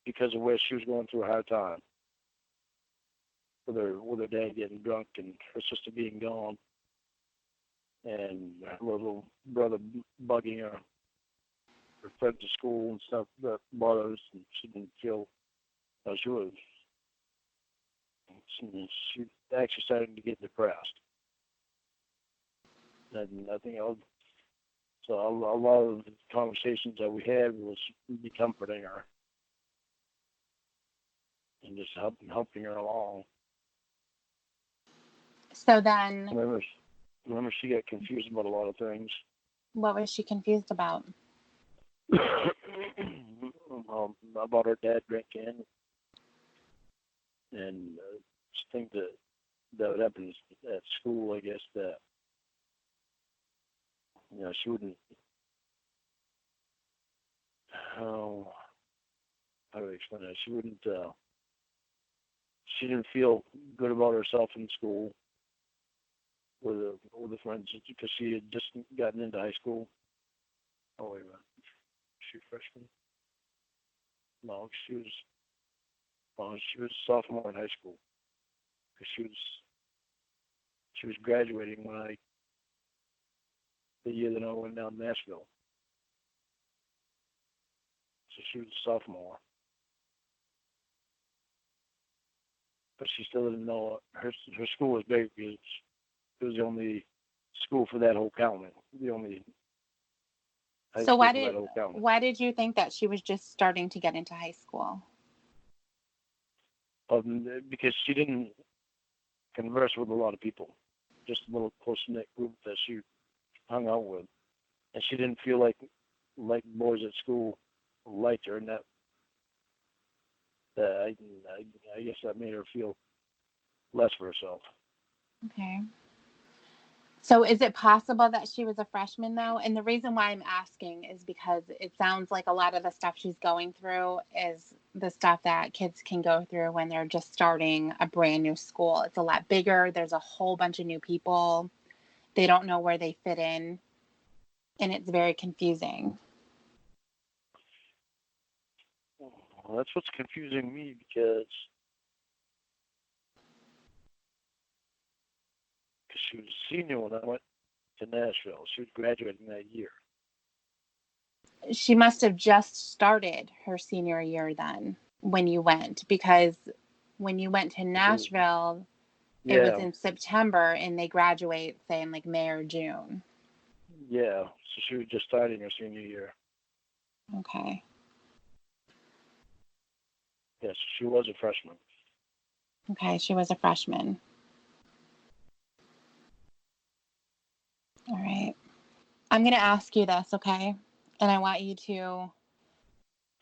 Speaker 1: because of where she was going through a hard time with her dad getting drunk and her sister being gone, and her little brother bugging her friends to school and stuff that bothered us, and she didn't feel she actually started to get depressed. And I think so a lot of the conversations that we had was be comforting her and just helping her along.
Speaker 2: So then,
Speaker 1: Remember she got confused about a lot of things.
Speaker 2: what was she confused about?
Speaker 1: About her dad drinking and things that would happen at school. I guess that she wouldn't. How do I explain that? She wouldn't. She didn't feel good about herself in school with the friends because she had just gotten into high school. Oh wait a minute, she freshman? No, she was. Well, she was a sophomore in high school because she was graduating the year that I went down to Nashville. So she was a sophomore, but she still didn't know her school was big because it was the only school for that whole county, the only high
Speaker 2: So
Speaker 1: school for that whole county.
Speaker 2: why did you think that she was just starting to get into high school?
Speaker 1: Because she didn't converse with a lot of people, just a little close-knit group that she hung out with, and she didn't feel like boys at school liked her, and that I guess that made her feel less for herself.
Speaker 2: Okay. So is it possible that she was a freshman though? And the reason why I'm asking is because it sounds like a lot of the stuff she's going through is the stuff that kids can go through when they're just starting a brand new school. It's a lot bigger. There's a whole bunch of new people. They don't know where they fit in. And it's very confusing.
Speaker 1: Well, that's what's confusing me because she was a senior when I went to Nashville. She was graduating that year.
Speaker 2: She must have just started her senior year then when you went, because when you went to Nashville, it was
Speaker 1: Yeah.
Speaker 2: in September and they graduate, say, in like May or June.
Speaker 1: Yeah. So she was just starting her senior year.
Speaker 2: Okay.
Speaker 1: Yes, she was a freshman.
Speaker 2: Okay, she was a freshman. All right. I'm going to ask you this, okay? And I want you to,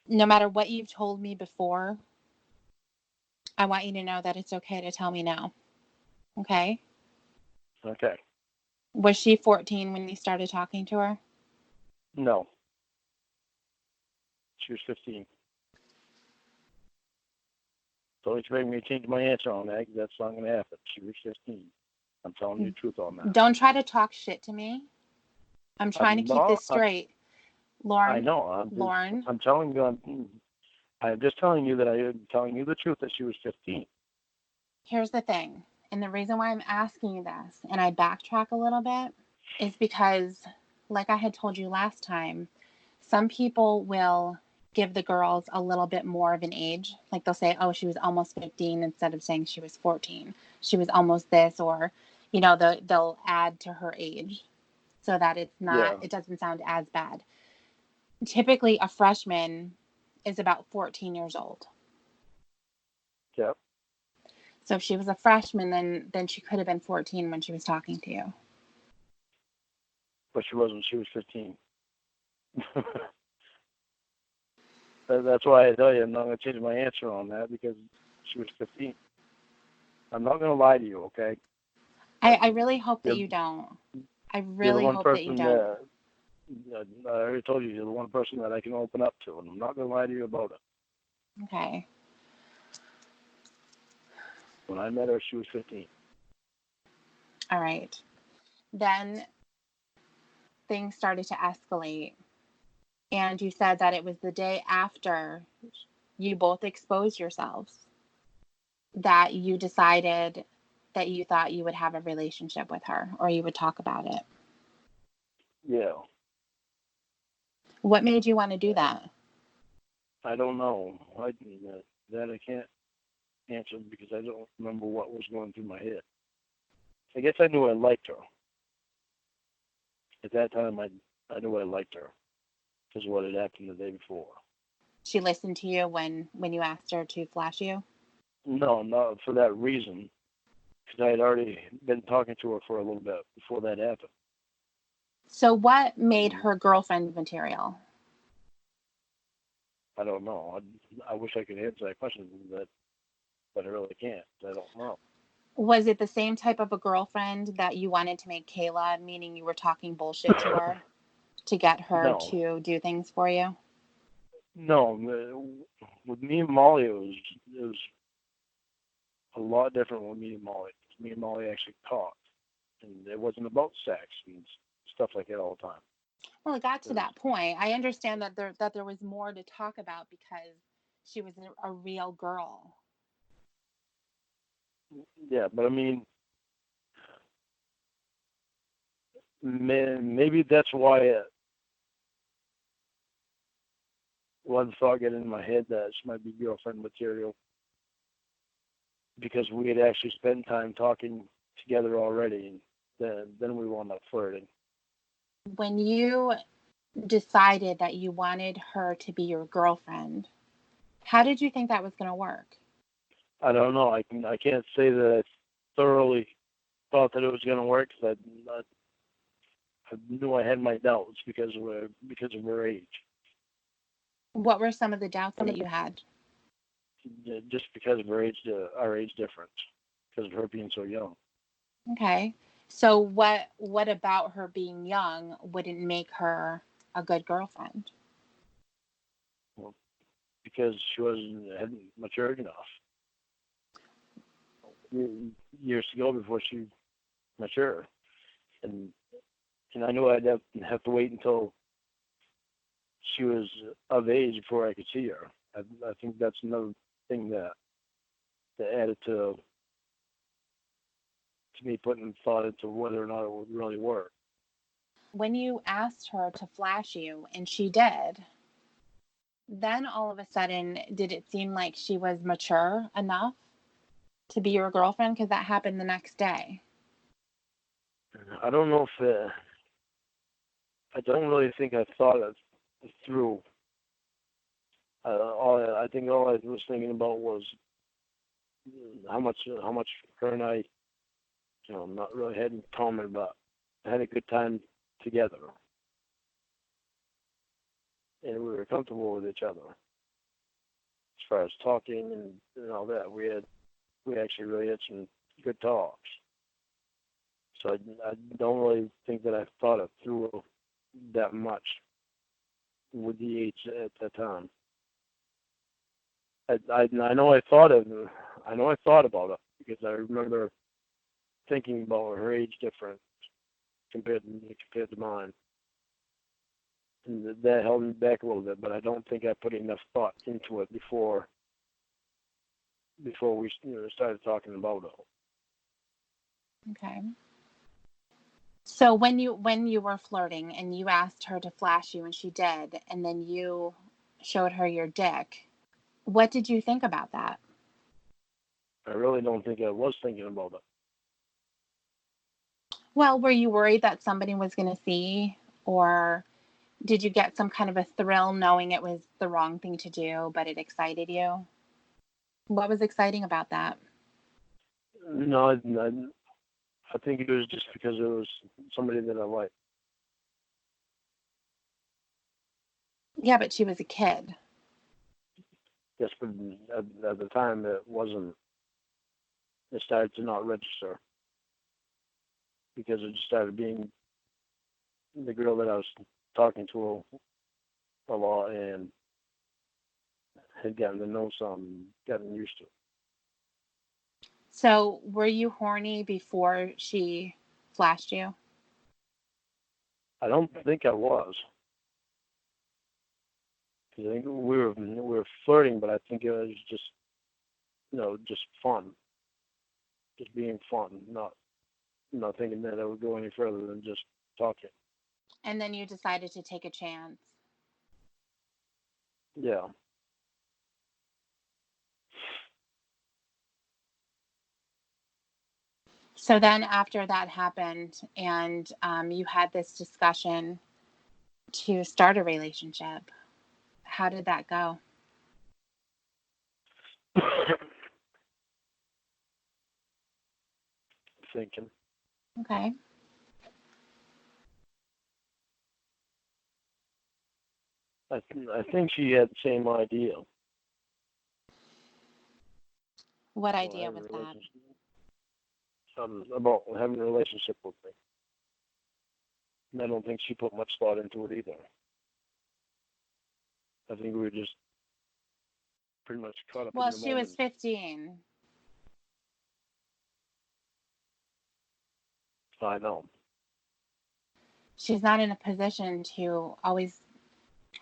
Speaker 2: no matter what you've told me before, I want you to know that it's okay to tell me now. Okay?
Speaker 1: Okay.
Speaker 2: Was she 14 when you started talking to her?
Speaker 1: No. She was 15. Don't expect me to change my answer on that because that's not going to happen. She was 15. I'm telling you the truth on that.
Speaker 2: Don't try to talk shit to me. I'm trying to keep this straight. Lorne.
Speaker 1: I know.
Speaker 2: Lorne.
Speaker 1: I'm telling you. I'm just telling you that I am telling you the truth that she was 15.
Speaker 2: Here's the thing, and the reason why I'm asking you this, and I backtrack a little bit, is because, like I had told you last time, some people will give the girls a little bit more of an age. Like they'll say, oh, she was almost 15 instead of saying she was 14. She was almost this, or, they'll add to her age so that
Speaker 1: Yeah.
Speaker 2: it doesn't sound as bad. Typically, a freshman is about 14 years old.
Speaker 1: Yep.
Speaker 2: So if she was a freshman, then she could have been 14 when she was talking to you.
Speaker 1: But she wasn't. She was 15. That's why I tell you I'm not going to change my answer on that, because she was 15. I'm not going to lie to you, okay?
Speaker 2: I really hope that you don't. I
Speaker 1: You're the
Speaker 2: really
Speaker 1: one
Speaker 2: hope that you
Speaker 1: person
Speaker 2: don't.
Speaker 1: that I already told you, you're the one person that I can open up to, and I'm not going to lie to you about it.
Speaker 2: Okay.
Speaker 1: When I met her, she was 15.
Speaker 2: All right. Then things started to escalate. And you said that it was the day after you both exposed yourselves that you decided that you thought you would have a relationship with her, or you would talk about it.
Speaker 1: Yeah.
Speaker 2: What made you want to do that?
Speaker 1: I don't know. That I can't answer, because I don't remember what was going through my head. I guess I knew I liked her. At that time, I knew I liked her because of what had happened the day before.
Speaker 2: She listened to you when you asked her to flash you?
Speaker 1: No, not for that reason, because I had already been talking to her for a little bit before that happened.
Speaker 2: So what made her girlfriend material?
Speaker 1: I don't know. I wish I could answer that question, but I really can't. I don't know.
Speaker 2: Was it the same type of a girlfriend that you wanted to make Kayla, meaning you were talking bullshit to her to get her
Speaker 1: No.
Speaker 2: to do things for you?
Speaker 1: No. With me and Molly, it was a lot different with me and Molly. Me and Molly actually talked, and it wasn't about sex and stuff like that all the time.
Speaker 2: Well, it got to that point. I understand that there was more to talk about because she was a real girl.
Speaker 1: Yeah, but I mean, maybe that's why one thought got into my head that she might be girlfriend material, because we had actually spent time talking together already, and then we wound up flirting.
Speaker 2: When you decided that you wanted her to be your girlfriend, how did you think that was going to work?
Speaker 1: I don't know. I can't say that I thoroughly thought that it was going to work, because I knew I had my doubts because of her age.
Speaker 2: What were some of the doubts that you had?
Speaker 1: Just because of our age difference, because of her being so young.
Speaker 2: Okay. So what about her being young wouldn't make her a good girlfriend?
Speaker 1: Well, because she hadn't matured enough years to go before she matured, and I knew I'd have to wait until she was of age before I could see her. I think that's another thing that added to me putting thought into whether or not it would really work.
Speaker 2: When you asked her to flash you and she did, then all of a sudden, did it seem like she was mature enough to be your girlfriend? Because that happened the next day.
Speaker 1: I don't know if I don't really think I thought it through. I think all I was thinking about was how much her and I, not really had in common, but had a good time together, and we were comfortable with each other as far as talking and all that. We actually really had some good talks. So I don't really think that I thought it through that much with the age at that time. I know I thought about it, because I remember thinking about her age difference compared to mine, and that held me back a little bit. But I don't think I put enough thought into it before we started talking about it.
Speaker 2: Okay. So when you were flirting and you asked her to flash you and she did, and then you showed her your dick. What did you think about that?
Speaker 1: I really don't think I was thinking about it.
Speaker 2: Well, were you worried that somebody was going to see, or did you get some kind of a thrill knowing it was the wrong thing to do, but it excited you? What was exciting about that?
Speaker 1: No, I think it was just because it was somebody that I liked.
Speaker 2: Yeah, but she was a kid.
Speaker 1: Yes, but at the time it wasn't. It started to not register because it just started being the girl that I was talking to a lot and had gotten to know some, gotten used to.
Speaker 2: So, were you horny before she flashed you?
Speaker 1: I don't think I was. I think we were flirting, but I think it was just just fun, just being fun, not thinking that I would go any further than just talking.
Speaker 2: And then you decided to take a chance.
Speaker 1: Yeah.
Speaker 2: So then, after that happened, and you had this discussion to start a relationship, how did that go?
Speaker 1: Thinking.
Speaker 2: Okay.
Speaker 1: I think she had the same idea.
Speaker 2: What idea was that?
Speaker 1: About having a relationship with me. And I don't think she put much thought into it either. I think we were just pretty much caught up in
Speaker 2: Well,
Speaker 1: the
Speaker 2: she was
Speaker 1: moment.
Speaker 2: 15.
Speaker 1: I know.
Speaker 2: She's not in a position to always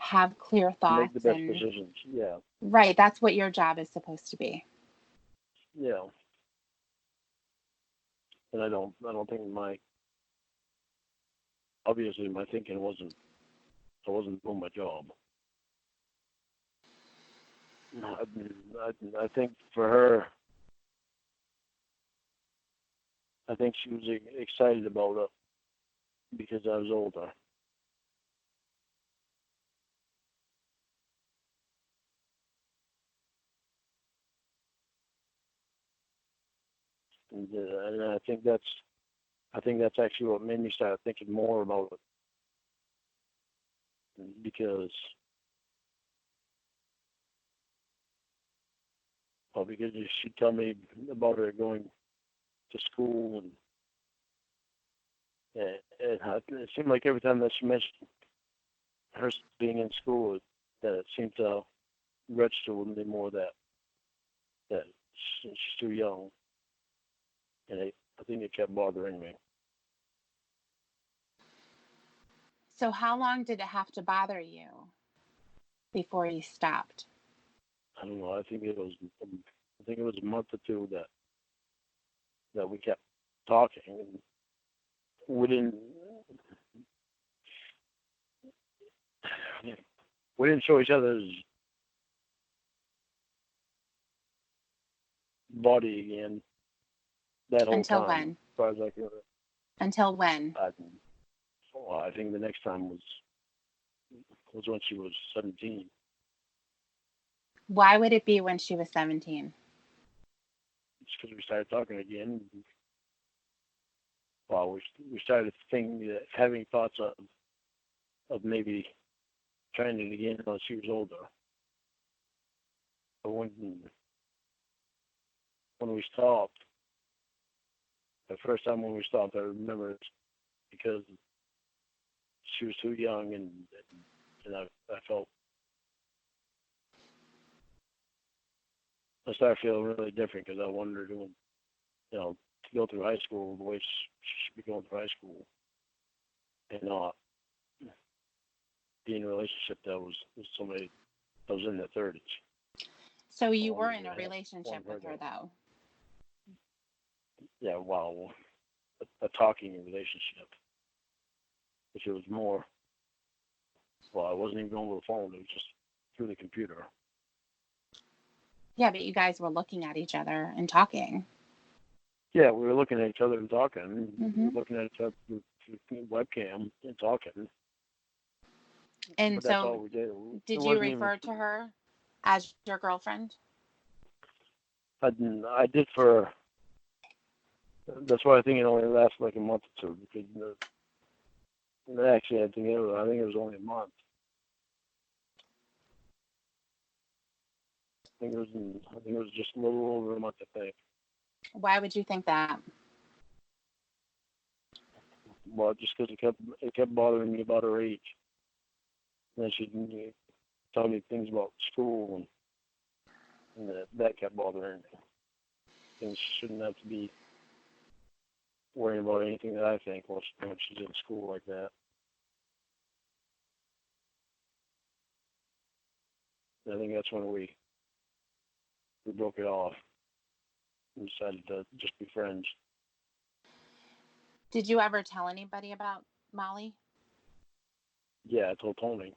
Speaker 2: have clear
Speaker 1: Make the
Speaker 2: thoughts
Speaker 1: best
Speaker 2: and
Speaker 1: decisions. Yeah.
Speaker 2: right, that's what your job is supposed to be.
Speaker 1: Yeah. And I don't think obviously my thinking I wasn't doing my job. I think for her, I think she was excited about it because I was older. And I think that's actually what made me start thinking more about it because she'd tell me about her going to school it seemed like every time that she mentioned her being in school that it seemed to register with me more that she's too young, and I think it kept bothering me.
Speaker 2: So how long did it have to bother you before you stopped?
Speaker 1: I don't know. I think it was a month or two that we kept talking, and we didn't we didn't show each other's body again that whole
Speaker 2: Until
Speaker 1: time.
Speaker 2: when?
Speaker 1: As far as I can,
Speaker 2: Until when?
Speaker 1: I think the next time was when she was 17.
Speaker 2: Why would it be when she was 17?
Speaker 1: It's because we started talking again. Well, we started thinking, having thoughts of maybe trying it again when she was older. But when we stopped, the first time when we stopped, I remember it's because she was too young, and I felt I started feeling really different because I wanted her to, to go through high school the way she should be going through high school, and not be in a relationship that was with somebody that was in their 30s.
Speaker 2: So you were in a relationship with her, though?
Speaker 1: Yeah, well, a talking relationship, which it was more. Well, I wasn't even over the phone. It was just through the computer.
Speaker 2: Yeah, but you guys were looking at each other and talking.
Speaker 1: Yeah, we were looking at each other and talking.
Speaker 2: Mm-hmm.
Speaker 1: We were looking at each other through the webcam and talking.
Speaker 2: And
Speaker 1: but that's
Speaker 2: so,
Speaker 1: all we did.
Speaker 2: did you refer to her as your girlfriend?
Speaker 1: I did for. That's why I think it only lasted like a month or two, because actually I think it was only a month. I think it was just a little over a month, I think.
Speaker 2: Why would you think that?
Speaker 1: Well, just because it kept bothering me about her age. And then she'd tell me things about school, and that kept bothering me. Things shouldn't have to be worrying about anything that I think when she's in school like that. I think that's when we broke it off and decided to just be friends.
Speaker 2: Did you ever tell anybody about Molly?
Speaker 1: Yeah, I told Tony.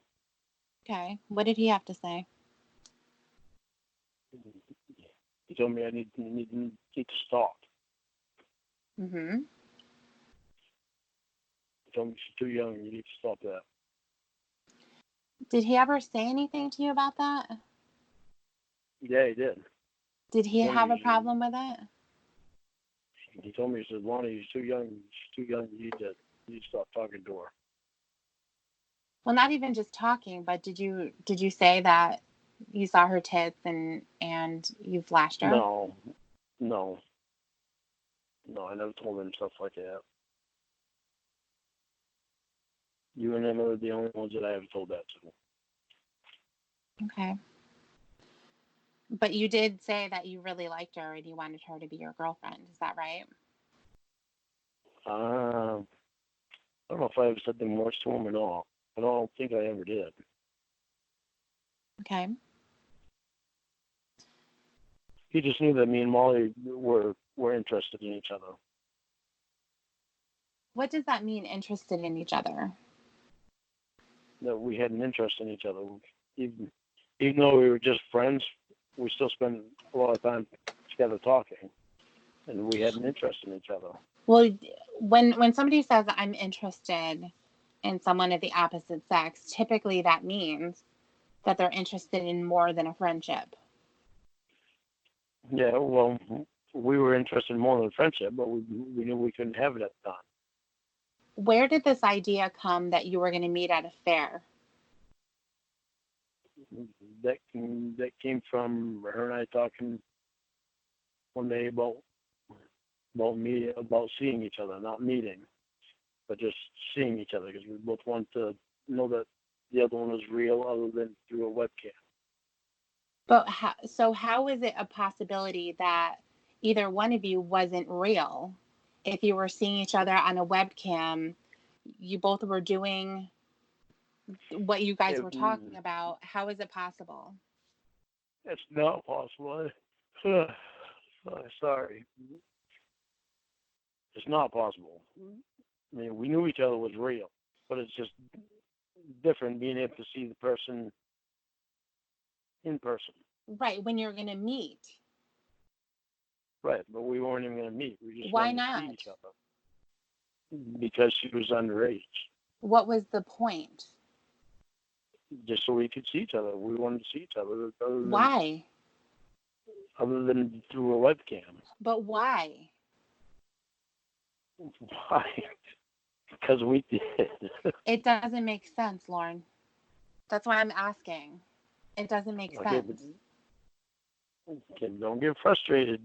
Speaker 2: Okay. What did he have to say?
Speaker 1: He told me I need to stop.
Speaker 2: Mm-hmm.
Speaker 1: He told me she's too young. You need to stop that.
Speaker 2: Did he ever say anything to you about that?
Speaker 1: Yeah, he did.
Speaker 2: Did he have a problem with it?
Speaker 1: He told me, he said, Lonnie, she's too young. She's too young. You need to stop talking to her.
Speaker 2: Well, not even just talking, but did you say that you saw her tits and you flashed her?
Speaker 1: No, I never told him stuff like that. You and him are the only ones that I ever told that to.
Speaker 2: Okay. But you did say that you really liked her and you wanted her to be your girlfriend. Is that right?
Speaker 1: I don't know if I ever said them words to him or not. I don't think I ever did.
Speaker 2: Okay.
Speaker 1: He just knew that me and Molly were interested in each other.
Speaker 2: What does that mean, interested in each other?
Speaker 1: That we had an interest in each other. Even though we were just friends, we still spent a lot of time together talking, and we had an interest in each other.
Speaker 2: Well, when somebody says I'm interested in someone of the opposite sex, typically that means that they're interested in more than a friendship.
Speaker 1: Yeah, well, we were interested in more than friendship, but we knew we couldn't have it at the time.
Speaker 2: Where did this idea come that you were going to meet at a fair?
Speaker 1: That came from her and I talking one day about seeing each other, not meeting, but just seeing each other, because we both wanted to know that the other one was real, other than through a webcam.
Speaker 2: But how is it a possibility that either one of you wasn't real? If you were seeing each other on a webcam, you both were doing what you guys were talking about. How is it possible?
Speaker 1: It's not possible. Sorry. It's not possible. I mean, we knew each other was real, but it's just different being able to see the person in person.
Speaker 2: Right, when you're going to meet.
Speaker 1: Right, but we weren't even going to meet. We just
Speaker 2: Why
Speaker 1: wanted
Speaker 2: not?
Speaker 1: to see each other. Because she was underage.
Speaker 2: What was the point?
Speaker 1: Just so we could see each other. We wanted to see each other.
Speaker 2: Why?
Speaker 1: Other than through a webcam.
Speaker 2: But why?
Speaker 1: Why? Because we did.
Speaker 2: It doesn't make sense, Lorne. That's why I'm asking. It doesn't make sense.
Speaker 1: Okay, don't get frustrated.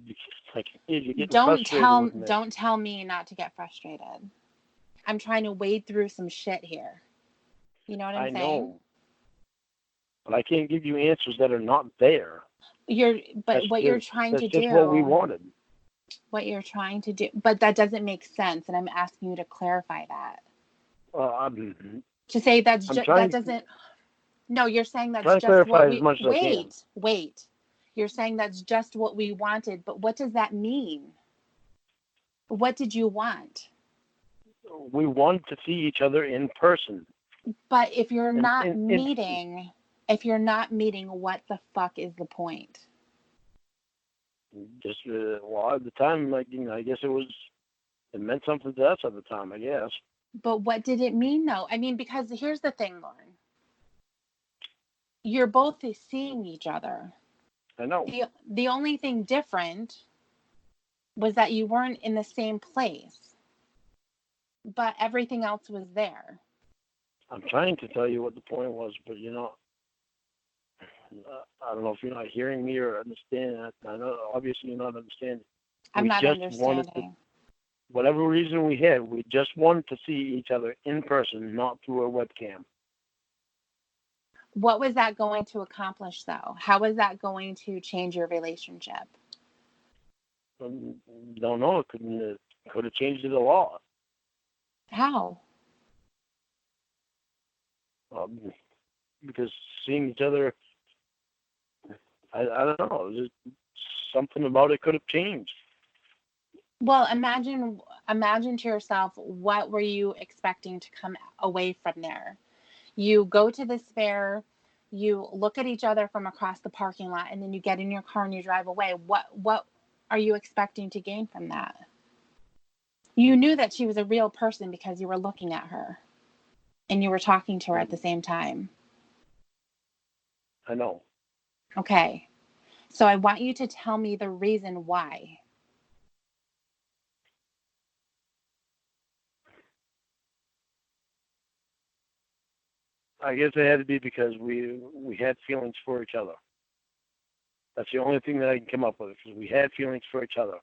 Speaker 1: You're getting frustrated with me.
Speaker 2: Don't tell me not to get frustrated. I'm trying to wade through some shit here. You know what I'm saying? I know.
Speaker 1: But I can't give you answers that are not there.
Speaker 2: What you're trying to do.
Speaker 1: That's just what we wanted.
Speaker 2: What you're trying to do. But that doesn't make sense, and I'm asking you to clarify that. To say that doesn't. No, you're saying that's just what we. Wait. You're saying that's just what we wanted, but what does that mean? What did you want?
Speaker 1: We wanted to see each other in person.
Speaker 2: But if you're not meeting, If you're not meeting, what the fuck is the point?
Speaker 1: Just well, at the time, like, I guess it meant something to us at the time, I guess.
Speaker 2: But what did it mean, though? I mean, because here's the thing, Lorne. You're both seeing each other.
Speaker 1: I know.
Speaker 2: The only thing different was that you weren't in the same place, but everything else was there.
Speaker 1: I'm trying to tell you what the point was, but I don't know if you're not hearing me or understanding. I know obviously you're not understanding.
Speaker 2: I'm not understanding.
Speaker 1: Whatever reason we had, we just wanted to see each other in person, not through a webcam.
Speaker 2: What was that going to accomplish, though? How was that going to change your relationship?
Speaker 1: Don't know. It could have changed it a lot.
Speaker 2: How?
Speaker 1: Because seeing each other, I don't know. Just something about it could have changed.
Speaker 2: Well, imagine to yourself, what were you expecting to come away from there? You go to this fair, you look at each other from across the parking lot, and then you get in your car and you drive away. What are you expecting to gain from that? You knew that she was a real person because you were looking at her and you were talking to her at the same time.
Speaker 1: I know.
Speaker 2: Okay. So I want you to tell me the reason why.
Speaker 1: I guess it had to be because we had feelings for each other. That's the only thing that I can come up with, because we had feelings for each other.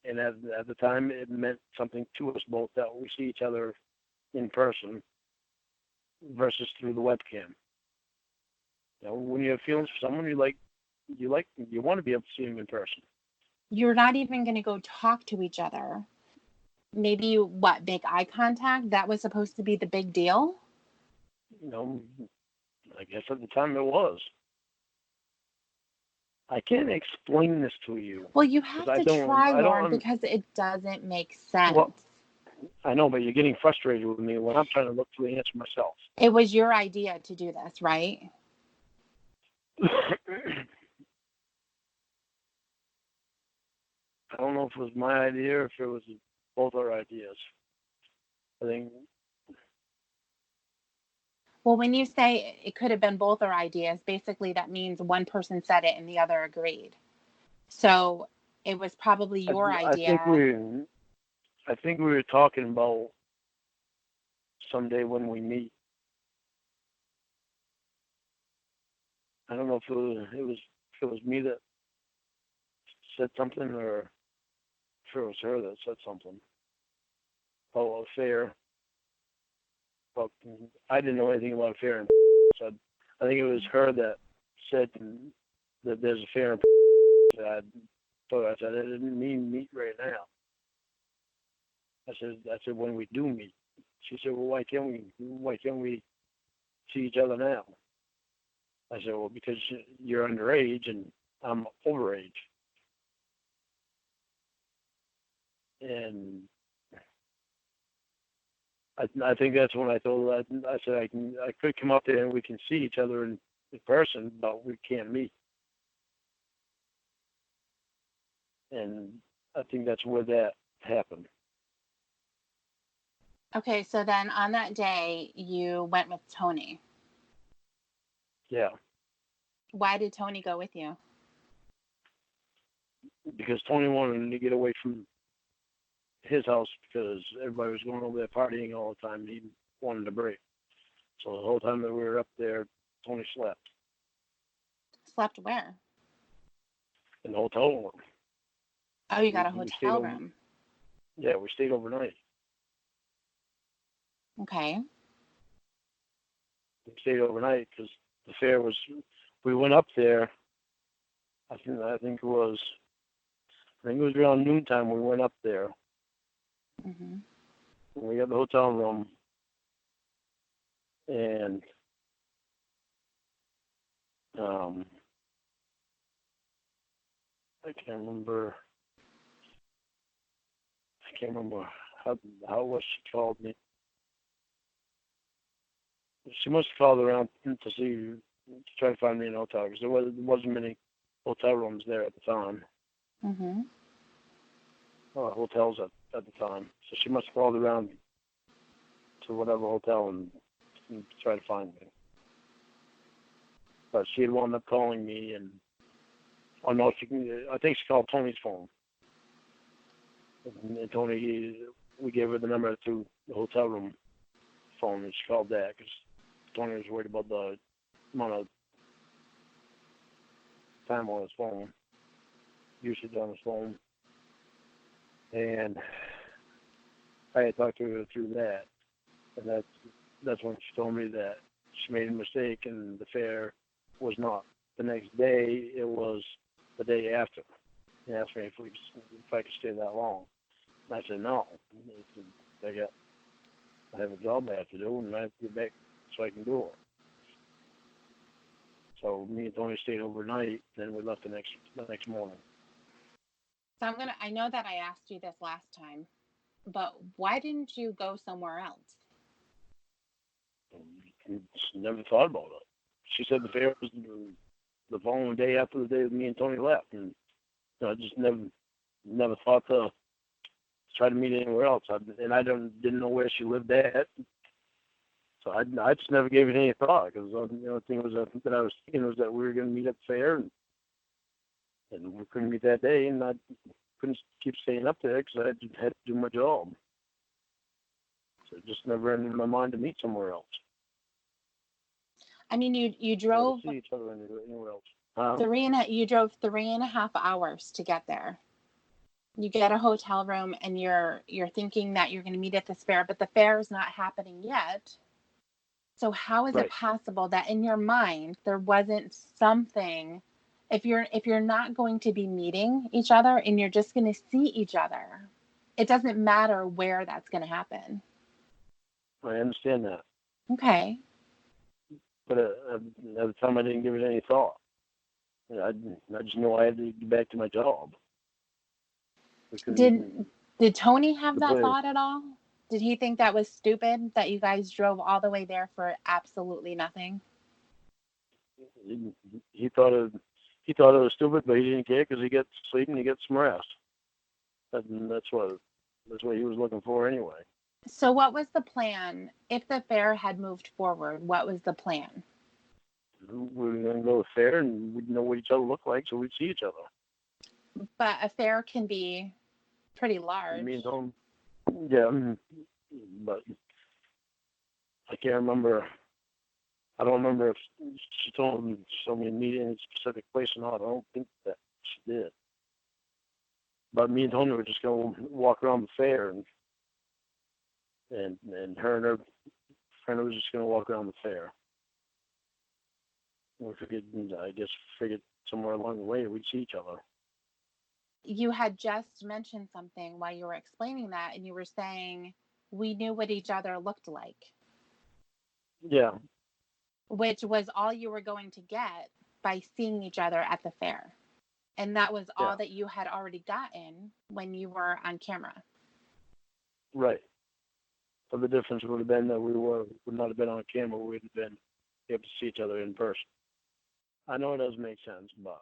Speaker 1: And at the time, it meant something to us both that we see each other in person versus through the webcam. When you have feelings for someone, you want to be able to see them in person.
Speaker 2: You're not even going to go talk to each other. Maybe you, make eye contact? That was supposed to be the big deal?
Speaker 1: I guess at the time it was. I can't explain this to you.
Speaker 2: Well, you have to try, Lorne, because it doesn't make sense.
Speaker 1: Well, I know, but you're getting frustrated with me when I'm trying to look for the answer myself.
Speaker 2: It was your idea to do this, right?
Speaker 1: I don't know if it was my idea or if it was both our ideas. I think.
Speaker 2: Well, when you say it could have been both our ideas, basically that means one person said it and the other agreed. So it was probably your idea.
Speaker 1: I think we were talking about someday when we meet. I don't know if it was me that said something or if it was her that said something. Oh, a fair. Well, I didn't know anything about a fair, and so I think it was her that said that there's a fair. I said I didn't mean meet right now. I said when we do meet. She said, well, why can't we see each other now? I said, well, because you're underage and I'm overage. And I think that's when I told her, I said I could come up there and we can see each other in person, but we can't meet. And I think that's where that happened.
Speaker 2: Okay, so then on that day, you went with Tony.
Speaker 1: Yeah.
Speaker 2: Why did Tony go with you?
Speaker 1: Because Tony wanted to get away from his house because everybody was going over there partying all the time. He wanted a break. So the whole time that we were up there, Tony slept.
Speaker 2: Slept where?
Speaker 1: In the hotel room.
Speaker 2: Oh, you got a hotel room.
Speaker 1: Yeah, we stayed overnight.
Speaker 2: Okay.
Speaker 1: We stayed overnight because the fair was. We went up there. I think it was around noontime. We went up there.
Speaker 2: Mm-hmm.
Speaker 1: We got the hotel room, and I can't remember how was she called me. She must have called around to see to try to find me an hotel because there wasn't many hotel rooms there at the time.
Speaker 2: Mm-hmm.
Speaker 1: Hotels at the time. So she must have called around to whatever hotel and try to find me. But she had wound up calling me, and I think she called Tony's phone. And Tony, we gave her the number to the hotel room phone, and she called that because Tony was worried about the amount of time on his phone, usage on his phone. And I had talked to her through that, and that's when she told me that she made a mistake, and the fare was not the next day; it was the day after. He asked me if I could stay that long. And I said no. I have a job I have to do, and I have to get back so I can do it. So me and Tony stayed overnight, then we left the next morning.
Speaker 2: So I know that I asked you this last time, but why didn't you go somewhere else?
Speaker 1: Never thought about it. She said the fare was the following day after the day that me and Tony left, and I just never thought to try to meet anywhere else. I didn't know where she lived at, so I just never gave it any thought because the only thing that I was thinking was that we were going to meet at the fair, and we couldn't meet that day, and I couldn't keep staying up there because I had to do my job. So it just never entered my mind to meet somewhere else.
Speaker 2: I mean, you drove
Speaker 1: see each other anywhere else.
Speaker 2: You drove 3.5 hours to get there. You get a hotel room, and you're thinking that you're going to meet at this fair, but the fair is not happening yet. So how is it possible that in your mind there wasn't something? If you're not going to be meeting each other and you're just going to see each other, it doesn't matter where that's going to happen.
Speaker 1: I understand that.
Speaker 2: Okay.
Speaker 1: But at the time, I didn't give it any thought. I just knew I had to get back to my job.
Speaker 2: Did Tony have that thought at all? Did he think that was stupid that you guys drove all the way there for absolutely nothing?
Speaker 1: He thought it was stupid, but he didn't care because he gets sleep and he gets some rest. And that's what he was looking for anyway.
Speaker 2: So what was the plan? If the fair had moved forward, what was the plan?
Speaker 1: We were going to go to the fair, and we'd know what each other looked like, so we'd see each other.
Speaker 2: But a fair can be pretty large.
Speaker 1: Me and Tom, yeah, but I can't remember. I don't remember if she told me to meet in a specific place or not. I don't think that she did. But me and Tony were just going to walk around the fair, and her and her friend was just going to walk around the fair. We figured somewhere along the way we'd see each other.
Speaker 2: You had just mentioned something while you were explaining that, and you were saying we knew what each other looked like.
Speaker 1: Yeah.
Speaker 2: Which was all you were going to get by seeing each other at the fair. And that was all that you had already gotten when you were on camera.
Speaker 1: Right. So the difference would have been that we would not have been on camera. We would have been able to see each other in person. I know it doesn't make sense, but...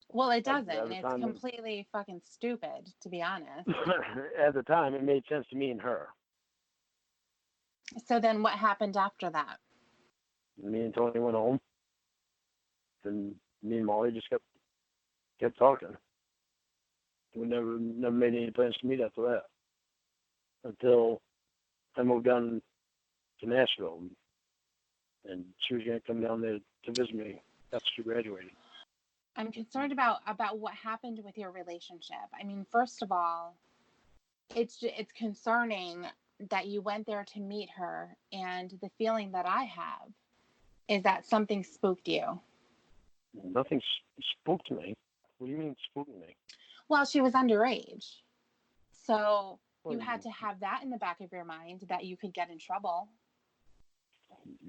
Speaker 2: Well, it doesn't. It's completely fucking stupid, to be honest.
Speaker 1: At the time, it made sense to me and her.
Speaker 2: So then what happened after that?
Speaker 1: Me and Tony went home. And me and Molly just kept talking. We never made any plans to meet after that. Until I moved down to Nashville. And she was going to come down there to visit me after she graduated.
Speaker 2: I'm concerned about what happened with your relationship. I mean, first of all, it's concerning that you went there to meet her, and the feeling that I have is that something spooked you.
Speaker 1: Nothing spooked me. What do you mean spooked me?
Speaker 2: Well, she was underage. So you had to have that in the back of your mind that you could get in trouble.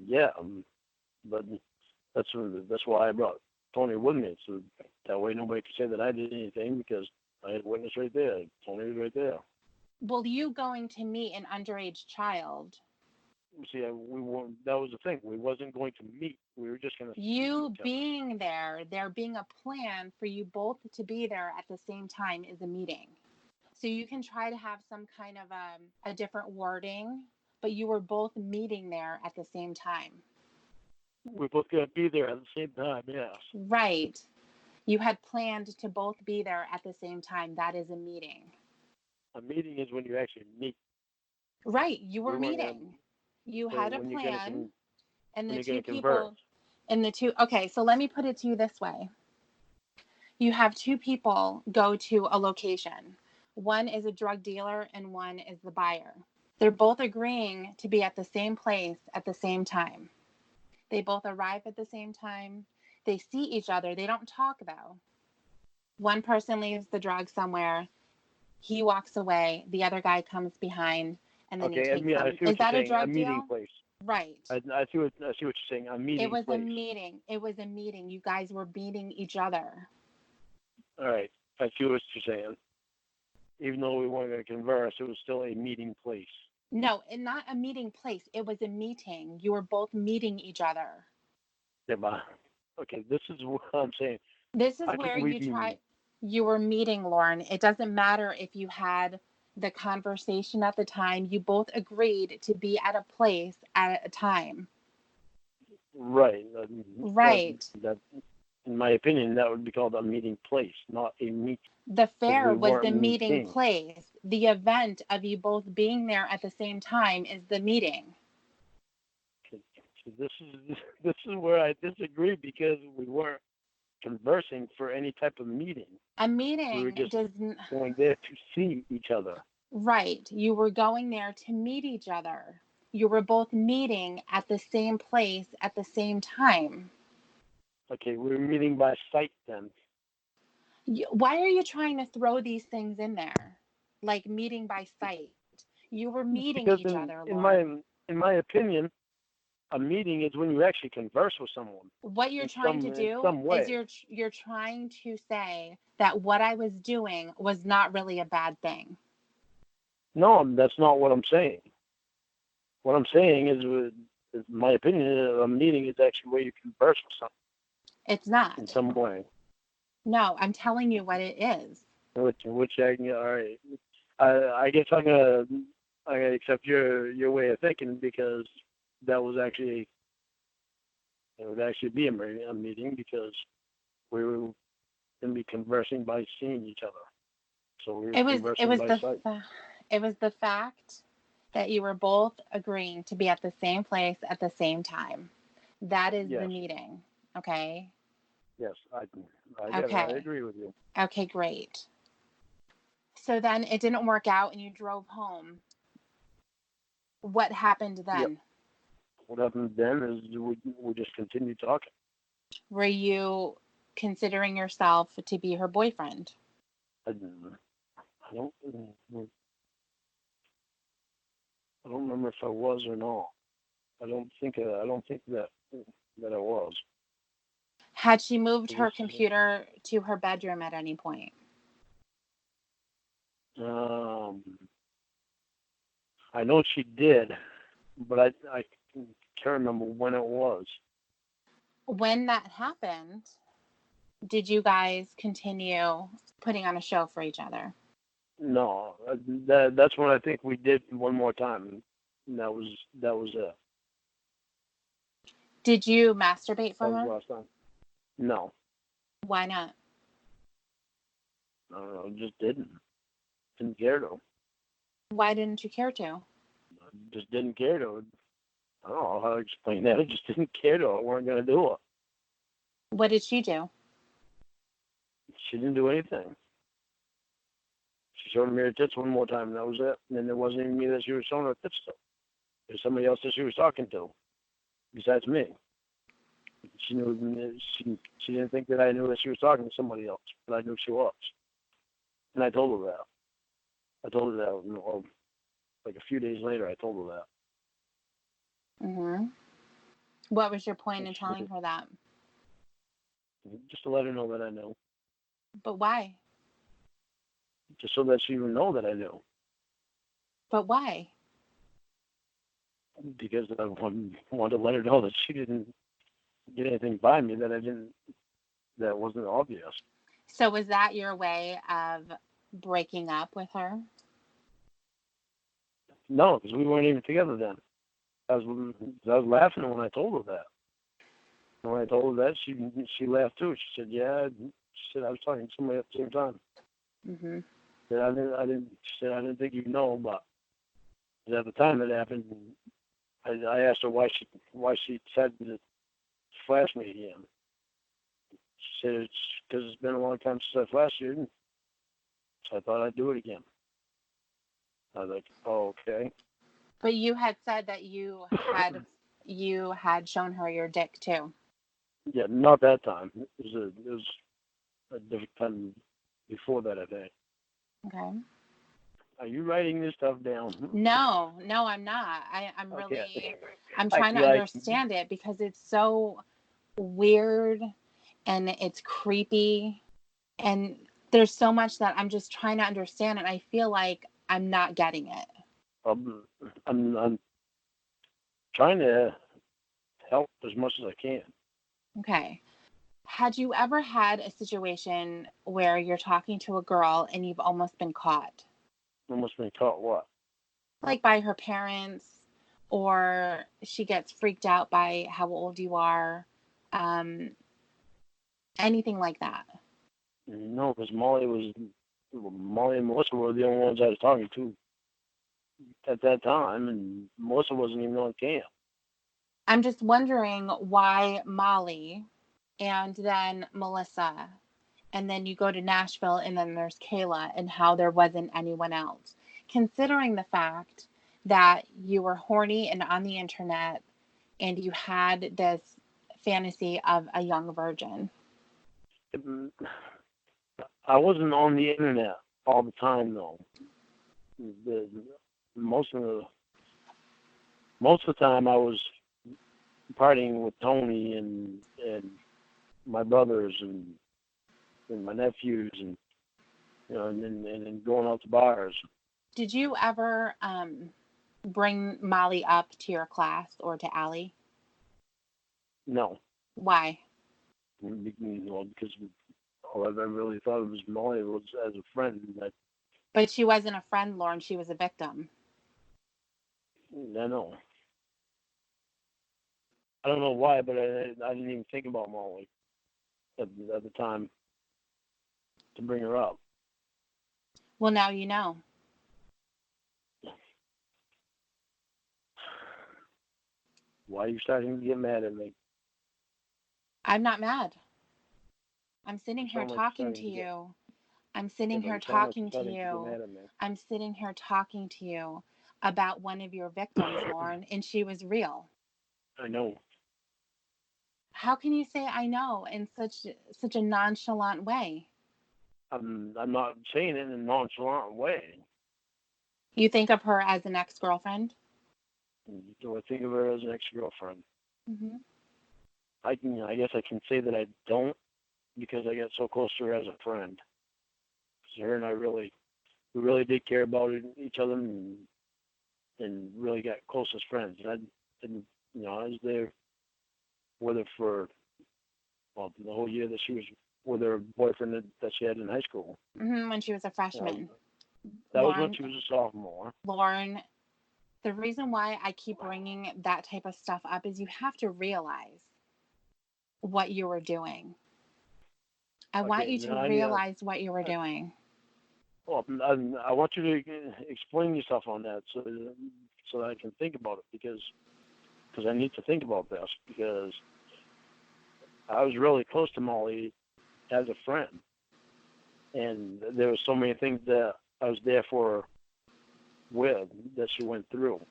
Speaker 1: Yeah, but that's why I brought Tony with me, so that way nobody could say that I did anything because I had a witness right there. Tony was right there.
Speaker 2: Well, you going to meet an underage child
Speaker 1: See, we weren't. That was the thing. We wasn't going to meet. We were just going to see
Speaker 2: You
Speaker 1: each other.
Speaker 2: being there being a plan for you both to be there at the same time is a meeting. So you can try to have some kind of a different wording, but you were both meeting there at the same time.
Speaker 1: We're both going to be there at the same time, yes.
Speaker 2: Right. You had planned to both be there at the same time. That is a meeting.
Speaker 1: A meeting is when you actually meet.
Speaker 2: Right. You were
Speaker 1: We weren't
Speaker 2: meeting. You
Speaker 1: gonna,
Speaker 2: had a
Speaker 1: when you're going
Speaker 2: plan,
Speaker 1: to
Speaker 2: and the two
Speaker 1: converse.
Speaker 2: people, okay, so let me put it to you this way. You have two people go to a location. One is a drug dealer and one is the buyer. They're both agreeing to be at the same place at the same time. They both arrive at the same time. They see each other. They don't talk, though. One person leaves the drug somewhere. He walks away. The other guy comes behind, and then he takes them.
Speaker 1: I see what
Speaker 2: Is that
Speaker 1: you're
Speaker 2: a
Speaker 1: saying. A
Speaker 2: drug
Speaker 1: meeting
Speaker 2: deal?
Speaker 1: place.
Speaker 2: Right.
Speaker 1: I see what you're saying. A meeting
Speaker 2: It was
Speaker 1: place.
Speaker 2: a meeting. It was a meeting. You guys were meeting each other.
Speaker 1: All right. I see what you're saying. Even though we weren't going to converse, it was still a meeting place.
Speaker 2: No, and not a meeting place. It was a meeting. You were both meeting each other.
Speaker 1: Yeah, but, okay, this is what I'm saying.
Speaker 2: This is where you were meeting, Lorne. It doesn't matter if you had the conversation at the time. You both agreed to be at a place at a time.
Speaker 1: Right.
Speaker 2: Right.
Speaker 1: That, in my opinion, that would be called a meeting place, not a meet.
Speaker 2: The fair was the meeting
Speaker 1: meeting.
Speaker 2: place. The event of you both being there at the same time is the meeting.
Speaker 1: So this is where I disagree, because we weren't conversing for any type of meeting.
Speaker 2: A meeting
Speaker 1: we were just going there to see each other.
Speaker 2: Right. You were going there to meet each other. You were both meeting at the same place at the same time.
Speaker 1: Okay, we were meeting by sight then.
Speaker 2: Why are you trying to throw these things in there? Like meeting by sight. You were meeting each other, Lorne.
Speaker 1: In my opinion, a meeting is when you actually converse with someone.
Speaker 2: What you're trying to do is you're trying to say that what I was doing was not really a bad thing.
Speaker 1: No, that's not what I'm saying. What I'm saying is, in my opinion, a meeting is actually where you converse with someone.
Speaker 2: It's not.
Speaker 1: In some way.
Speaker 2: No, I'm telling you what it is.
Speaker 1: Which I can, all right. I guess I'm gonna accept your way of thinking, because that was actually, it would actually be a meeting, because we were going to be conversing by seeing each other. So we were conversing by sight.
Speaker 2: It was the fact that you were both agreeing to be at the same place at the same time. That is the meeting. Okay.
Speaker 1: Yes, I agree with you.
Speaker 2: Okay, great. So then it didn't work out and you drove home. What happened then?
Speaker 1: Yep. What happened then is we just continued talking.
Speaker 2: Were you considering yourself to be her boyfriend?
Speaker 1: I don't remember if I was or not. I don't think that I was.
Speaker 2: Had she moved her computer to her bedroom at any point?
Speaker 1: I know she did, but I can't remember when it was.
Speaker 2: When that happened, did you guys continue putting on a show for each other?
Speaker 1: No, that's when I think we did one more time. And that was it.
Speaker 2: Did you masturbate for her?
Speaker 1: Last time. No.
Speaker 2: Why not?
Speaker 1: I don't know. Just didn't care to.
Speaker 2: Why didn't you care to?
Speaker 1: I just didn't care to. I don't know how to explain that. I just didn't care to. I weren't going to do it.
Speaker 2: What did she do?
Speaker 1: She didn't do anything. She showed me her tits one more time, and that was it. And then it wasn't even me that she was showing her tits to. It was somebody else that she was talking to, besides me. She knew she didn't think that I knew that she was talking to somebody else, but I knew she was. And I told her that. Like a few days later, I told her that.
Speaker 2: Mm-hmm. What was your point in telling her that?
Speaker 1: Just to let her know that I knew.
Speaker 2: But why?
Speaker 1: Just so that she would know that I knew.
Speaker 2: But why?
Speaker 1: because I wanted to let her know that she didn't get anything by me that wasn't obvious.
Speaker 2: So was that your way of breaking up with her?
Speaker 1: No, because we weren't even together then. I was laughing when I told her that. When I told her that, she laughed too. She said, "Yeah." She said, "I was talking to somebody at the same time."
Speaker 2: Mm-hmm.
Speaker 1: She said, She said, "I didn't think you'd know," but at the time it happened, I asked her why she decided to flash me again. She said it's because it's been a long time since I flashed you, so I thought I'd do it again. I was like, "Oh, okay."
Speaker 2: But you had said that you had shown her your dick too.
Speaker 1: Yeah, not that time. It was a different time before that, I think.
Speaker 2: Okay.
Speaker 1: Are you writing this stuff down?
Speaker 2: No, I'm not. I'm
Speaker 1: Okay.
Speaker 2: really, I'm
Speaker 1: I
Speaker 2: trying to understand it because it's so weird and it's creepy and there's so much that I'm just trying to understand and I feel like I'm not getting it.
Speaker 1: I'm trying to help as much as I can.
Speaker 2: Okay. Had you ever had a situation where you're talking to a girl and you've almost been caught?
Speaker 1: Almost been caught what?
Speaker 2: Like by her parents, or she gets freaked out by how old you are, um, anything like that?
Speaker 1: No, because Molly and Melissa were the only ones I was talking to at that time, and Melissa wasn't even on camp.
Speaker 2: I'm just wondering why Molly and then Melissa, and then you go to Nashville and then there's Kayla, and how there wasn't anyone else. Considering the fact that you were horny and on the internet and you had this fantasy of a young virgin.
Speaker 1: I wasn't on the internet all the time though. The, most of the time I was partying with Tony and my brothers and my nephews and and then going out to bars.
Speaker 2: Did you ever bring Molly up to your class or to Allie?
Speaker 1: No,
Speaker 2: Why?
Speaker 1: because all I really thought of was Molly was as a friend.
Speaker 2: But she wasn't a friend, Lorne. She was a victim.
Speaker 1: I know. I don't know why, but I didn't even think about Molly at the time to bring her up.
Speaker 2: Well, now you know.
Speaker 1: Why are you starting to get mad at me?
Speaker 2: I'm not mad. I'm sitting
Speaker 1: You
Speaker 2: here
Speaker 1: sound like you're
Speaker 2: talking
Speaker 1: starting
Speaker 2: to
Speaker 1: to get.
Speaker 2: you. I'm sitting
Speaker 1: But
Speaker 2: here
Speaker 1: you sound like you're
Speaker 2: talking to
Speaker 1: starting to get
Speaker 2: you.
Speaker 1: mad at me.
Speaker 2: I'm sitting here talking to you about one of your victims, Lorne, and she was real.
Speaker 1: I know.
Speaker 2: How can you say I know in such a nonchalant way?
Speaker 1: I'm not saying it in a nonchalant way.
Speaker 2: You think of her as an ex-girlfriend?
Speaker 1: Do I think of her as an ex-girlfriend?
Speaker 2: Mm-hmm.
Speaker 1: I guess I can say that I don't because I got so close to her as a friend. Because her and we really did care about each other and really got close as friends. And I didn't, I was there with her for the whole year that she was with her boyfriend that she had in high school.
Speaker 2: Mm-hmm, when she was a freshman.
Speaker 1: That was when
Speaker 2: Lorne,
Speaker 1: she was a sophomore.
Speaker 2: Lorne, the reason why I keep bringing that type of stuff up is you have to realize what you were doing. I want
Speaker 1: Okay,
Speaker 2: you
Speaker 1: then
Speaker 2: to realize what you were doing.
Speaker 1: well, I want you to explain yourself on that so that I can think about it because I need to think about this because I was really close to Molly as a friend, and there were so many things that I was there for her with that she went through,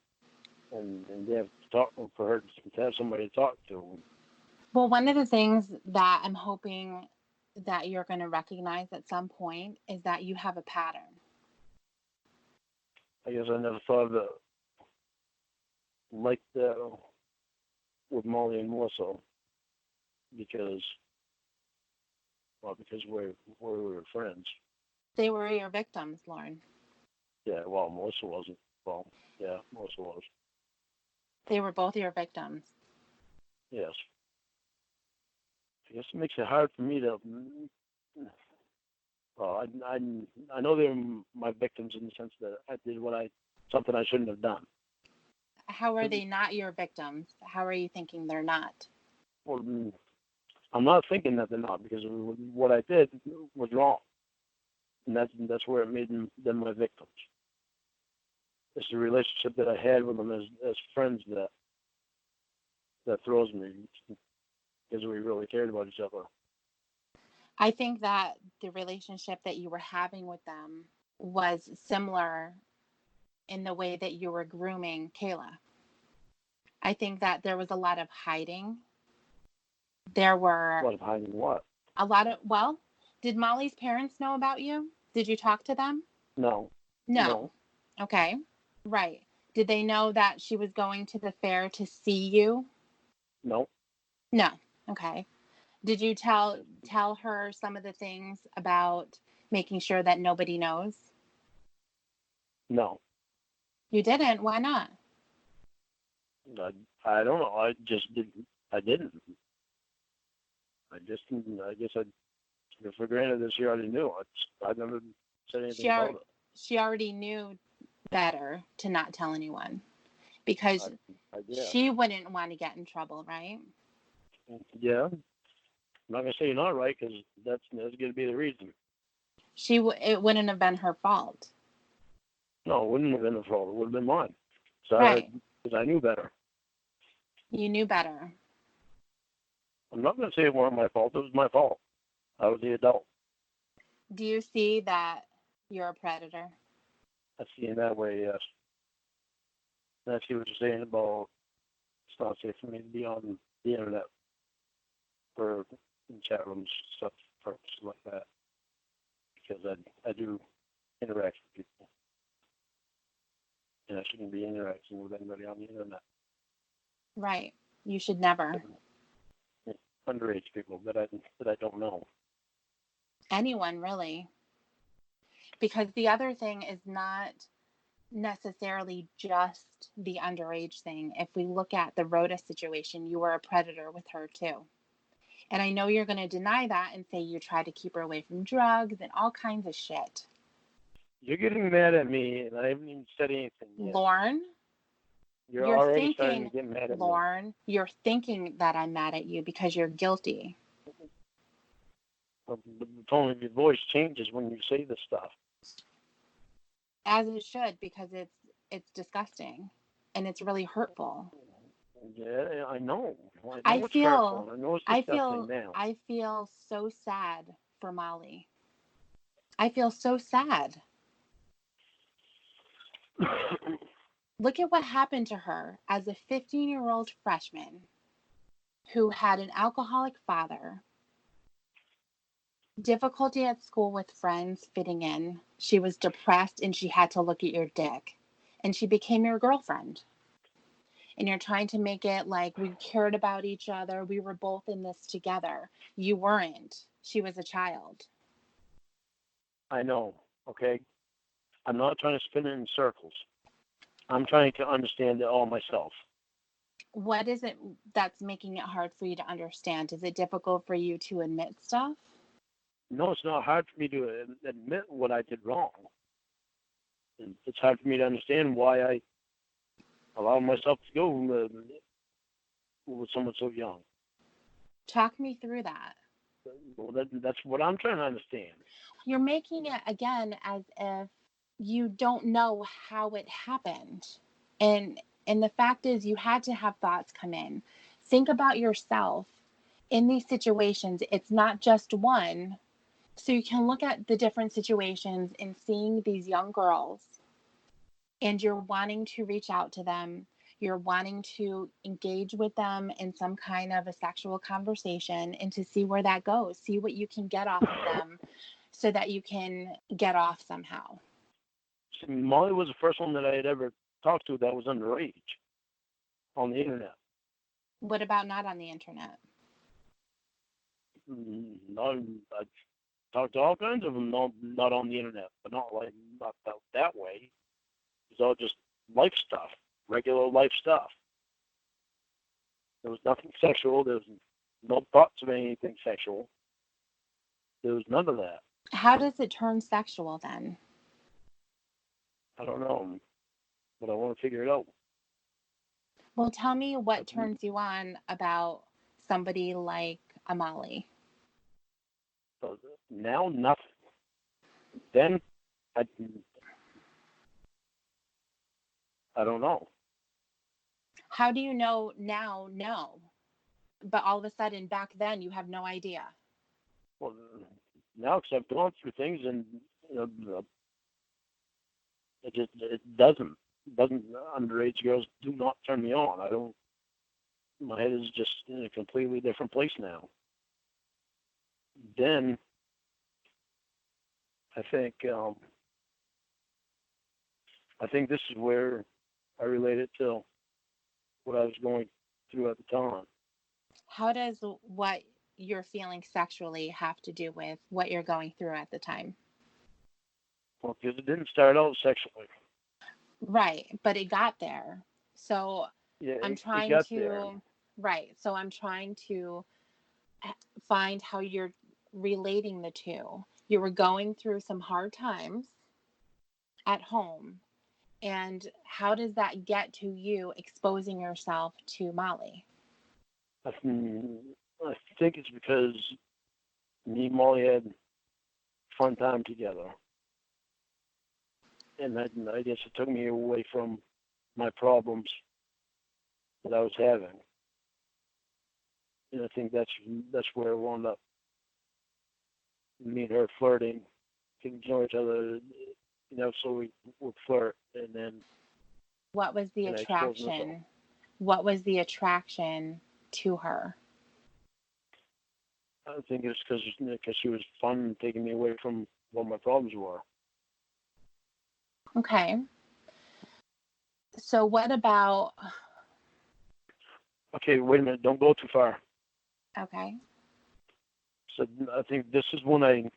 Speaker 1: and they have to talk for her to have somebody to talk to.
Speaker 2: Well, one of the things that I'm hoping that you're going to recognize at some point is that you have a pattern.
Speaker 1: I guess I never thought of it like that with Molly and Melissa because we were friends.
Speaker 2: They were your victims, Lorne.
Speaker 1: Yeah, well, Melissa wasn't. Well, yeah, Melissa was.
Speaker 2: They were both your victims.
Speaker 1: Yes. I guess it makes it hard for me to. Well, I know they're my victims in the sense that I did something I shouldn't have done.
Speaker 2: How are they not your victims? How are you thinking they're not?
Speaker 1: Well, I'm not thinking that they're not, because what I did was wrong, and that's where it made them my victims. It's the relationship that I had with them as friends that throws me, because we really cared about each other.
Speaker 2: I think that the relationship that you were having with them was similar in the way that you were grooming Kayla. I think that there was a lot of hiding. There were
Speaker 1: A lot of hiding what?
Speaker 2: well, did Molly's parents know about you? Did you talk to them?
Speaker 1: No.
Speaker 2: No. Okay. Right. Did they know that she was going to the fair to see you?
Speaker 1: No.
Speaker 2: No. Okay. Did you tell her some of the things about making sure that nobody knows?
Speaker 1: No.
Speaker 2: You didn't. Why not?
Speaker 1: I don't know. I just didn't. I didn't. I guess I took it for granted that she already knew. I never said anything about it.
Speaker 2: She already knew better to not tell anyone, because she wouldn't want to get in trouble, right?
Speaker 1: Yeah. I'm not gonna say you're not right, because that's gonna be the reason.
Speaker 2: It wouldn't have been her fault.
Speaker 1: No, it wouldn't have been her fault. It would have been mine. So
Speaker 2: right.
Speaker 1: Because I knew better.
Speaker 2: You knew better.
Speaker 1: I'm not gonna say it wasn't my fault. It was my fault. I was the adult.
Speaker 2: Do you see that you're a predator?
Speaker 1: I see in that way, yes. And I see what you're saying about it's not safe for me to be on the internet or in chat rooms, stuff, purposes like that, because I do interact with people, and I shouldn't be interacting with anybody on the internet.
Speaker 2: Right. You should never.
Speaker 1: Underage people that I don't know.
Speaker 2: Anyone, really. Because the other thing is not necessarily just the underage thing. If we look at the Rhoda situation, you were a predator with her too. And I know you're going to deny that and say you tried to keep her away from drugs and all kinds of shit.
Speaker 1: You're getting mad at me, and I haven't even said anything yet.
Speaker 2: Lorne,
Speaker 1: you're already starting to get mad at me.
Speaker 2: Lorne, you're thinking that I'm mad at you because you're guilty.
Speaker 1: The tone of your voice changes when you say this stuff.
Speaker 2: As it should, because it's disgusting and it's really hurtful.
Speaker 1: Yeah, I know.
Speaker 2: I
Speaker 1: it's hurtful. I know it's disgusting now.
Speaker 2: I feel so sad for Molly. I feel so sad. Look at what happened to her as a 15-year-old freshman who had an alcoholic father, difficulty at school with friends fitting in. She was depressed and she had to look at your dick. And she became your girlfriend. And you're trying to make it like we cared about each other. We were both in this together. You weren't. She was a child.
Speaker 1: I know, okay? I'm not trying to spin it in circles. I'm trying to understand it all myself.
Speaker 2: What is it that's making it hard for you to understand? Is it difficult for you to admit stuff?
Speaker 1: No, it's not hard for me to admit what I did wrong. It's hard for me to understand why I allowed myself to go with someone so young.
Speaker 2: Talk me through that.
Speaker 1: Well, that's what I'm trying to understand.
Speaker 2: You're making it, again, as if you don't know how it happened. And the fact is, you had to have thoughts come in. Think about yourself in these situations. It's not just one. So you can look at the different situations and seeing these young girls, and you're wanting to reach out to them. You're wanting to engage with them in some kind of a sexual conversation and to see where that goes. See what you can get off of them so that you can get off somehow.
Speaker 1: Molly was the first one that I had ever talked to that was underage on the internet.
Speaker 2: What about not on the internet?
Speaker 1: No, I talked to all kinds of them, not on the internet, but not that way. It's all just life stuff, regular life stuff. There was nothing sexual. There was no thoughts of anything sexual. There was none of that.
Speaker 2: How does it turn sexual then?
Speaker 1: I don't know, but I want to figure it out.
Speaker 2: Well, tell me what turns you on about somebody like Amali.
Speaker 1: So now nothing. Then I don't know.
Speaker 2: How do you know now? No. But all of a sudden, back then, you have no idea.
Speaker 1: Well, now because I've gone through things, and it doesn't underage girls do not turn me on. I don't. My head is just in a completely different place now. Then I think this is where I relate it to what I was going through at the time.
Speaker 2: How does what you're feeling sexually have to do with what you're going through at the time?
Speaker 1: Well, because it didn't start out sexually.
Speaker 2: Right, but it got there. So
Speaker 1: Yeah,
Speaker 2: I'm
Speaker 1: it
Speaker 2: trying
Speaker 1: got
Speaker 2: to,
Speaker 1: there.
Speaker 2: right. So I'm trying to find how you're relating the two. You were going through some hard times at home. And how does that get to you exposing yourself to Molly?
Speaker 1: I think it's because me and Molly had fun time together. And I guess it took me away from my problems that I was having. And I think that's where it wound up. Me and her flirting, getting to know each other, so we would flirt, and then.
Speaker 2: What was the attraction? What was the attraction to her?
Speaker 1: I think it's because she was fun, taking me away from what my problems were.
Speaker 2: Okay. So what about?
Speaker 1: Okay, wait a minute. Don't go too far.
Speaker 2: Okay.
Speaker 1: So I think this is when I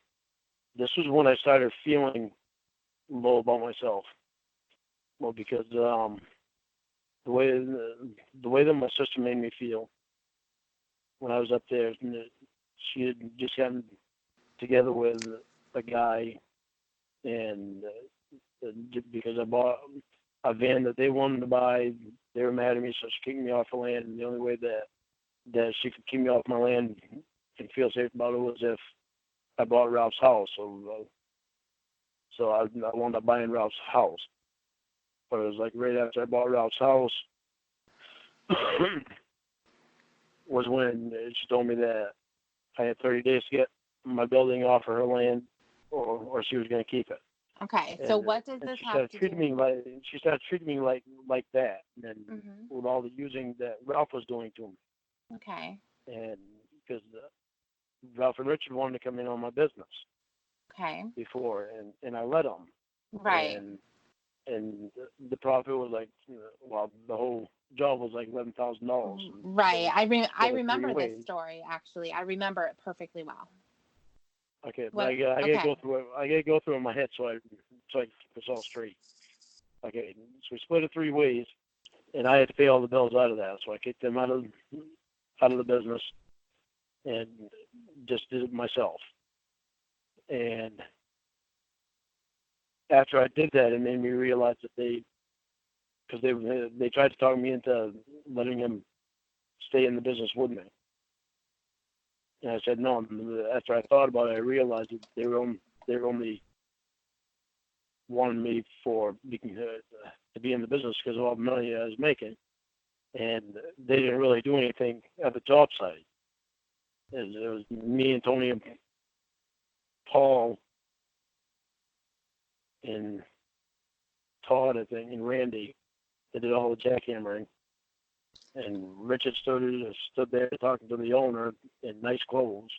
Speaker 1: started feeling low about myself. Well, because the way that my sister made me feel when I was up there, she had just gotten together with a guy, and because I bought a van that they wanted to buy, they were mad at me, so she kicked me off the land. And the only way that she could keep me off my land and feel safe about it was if I bought Ralph's house. So I wound up buying Ralph's house. But it was like right after I bought Ralph's house was when she told me that I had 30 days to get my building off of her land, or she was going to keep it.
Speaker 2: Okay. So what does this have to do?
Speaker 1: She started treating me like that, and then with all the using that Ralph was doing to me.
Speaker 2: Okay.
Speaker 1: And because Ralph and Richard wanted to come in on my business.
Speaker 2: Okay.
Speaker 1: Before, and I let them.
Speaker 2: Right.
Speaker 1: And the profit was like, the whole job was like $11,000.
Speaker 2: Right. I remember this story, actually. I remember it perfectly well.
Speaker 1: Okay, but I gotta go through it. I gotta go through it in my head so I keep this all straight. Okay, so we split it 3 ways, and I had to pay all the bills out of that. So I kicked them out of the business, and just did it myself. And after I did that, it made me realize that because they tried to talk me into letting him stay in the business with me. And I said no. After I thought about it, I realized that they were only wanting me to be in the business because of all the money I was making, and they didn't really do anything at the job site. It was me and Tony and Paul and Todd, I think, and Randy that did all the jackhammering. And Richard stood there talking to the owner in nice clothes.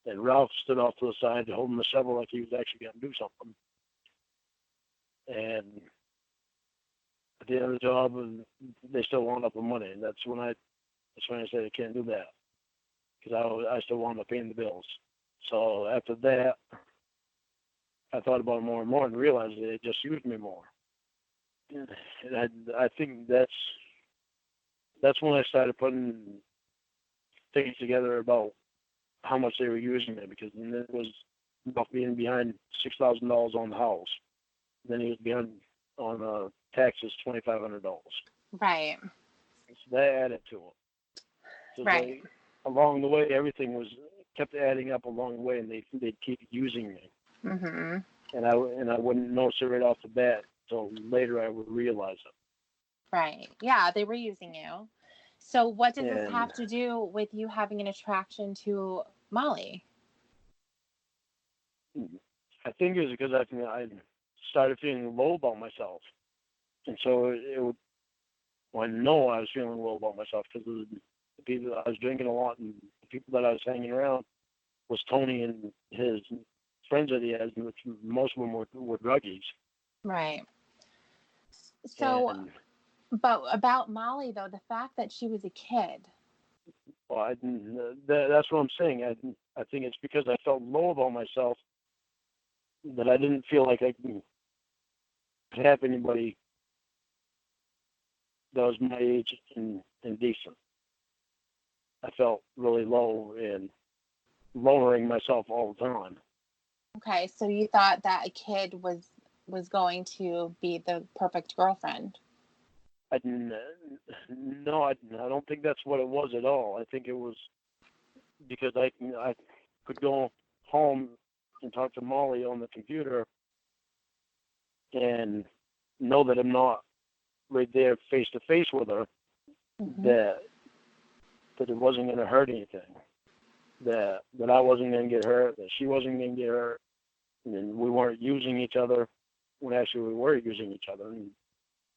Speaker 1: And Ralph stood off to the side holding the shovel like he was actually going to do something. And at the end of the job, they still wound up with money. And that's when I said I can't do that, because I still wound up paying the bills. So after that, I thought about it more and more and realized that they just used me more. And I think that's that's when I started putting things together about how much they were using it, because then it was about being behind $6,000 on the house. Then he was behind on taxes, $2,500.
Speaker 2: Right.
Speaker 1: So that added to it. So
Speaker 2: Right.
Speaker 1: along the way, everything kept adding up along the way, and they'd keep using me.
Speaker 2: Mm-hmm.
Speaker 1: And I wouldn't notice it right off the bat until later I would realize it.
Speaker 2: Right. Yeah, they were using you. So what does this
Speaker 1: And
Speaker 2: have to do with you having an attraction to Molly?
Speaker 1: I think it was because I started feeling low about myself, and so I know I was feeling low about myself because of the people I was drinking a lot, and the people that I was hanging around was Tony and his friends that he has, which most of them were druggies.
Speaker 2: Right. So,
Speaker 1: And
Speaker 2: but about Molly though, the fact that she was a kid.
Speaker 1: well, that's what I'm saying. I think it's because I felt low about myself that I didn't feel like I could have anybody that was my age and decent. I felt really low and lowering myself all the time.
Speaker 2: Okay, so you thought that a kid was going to be the perfect girlfriend.
Speaker 1: No, I don't think that's what it was at all. I think it was because I could go home and talk to Molly on the computer and know that I'm not right there face to face with her,
Speaker 2: Mm-hmm.
Speaker 1: that it wasn't going to hurt anything, that I wasn't going to get hurt, that she wasn't going to get hurt, and we weren't using each other when actually we were using each other.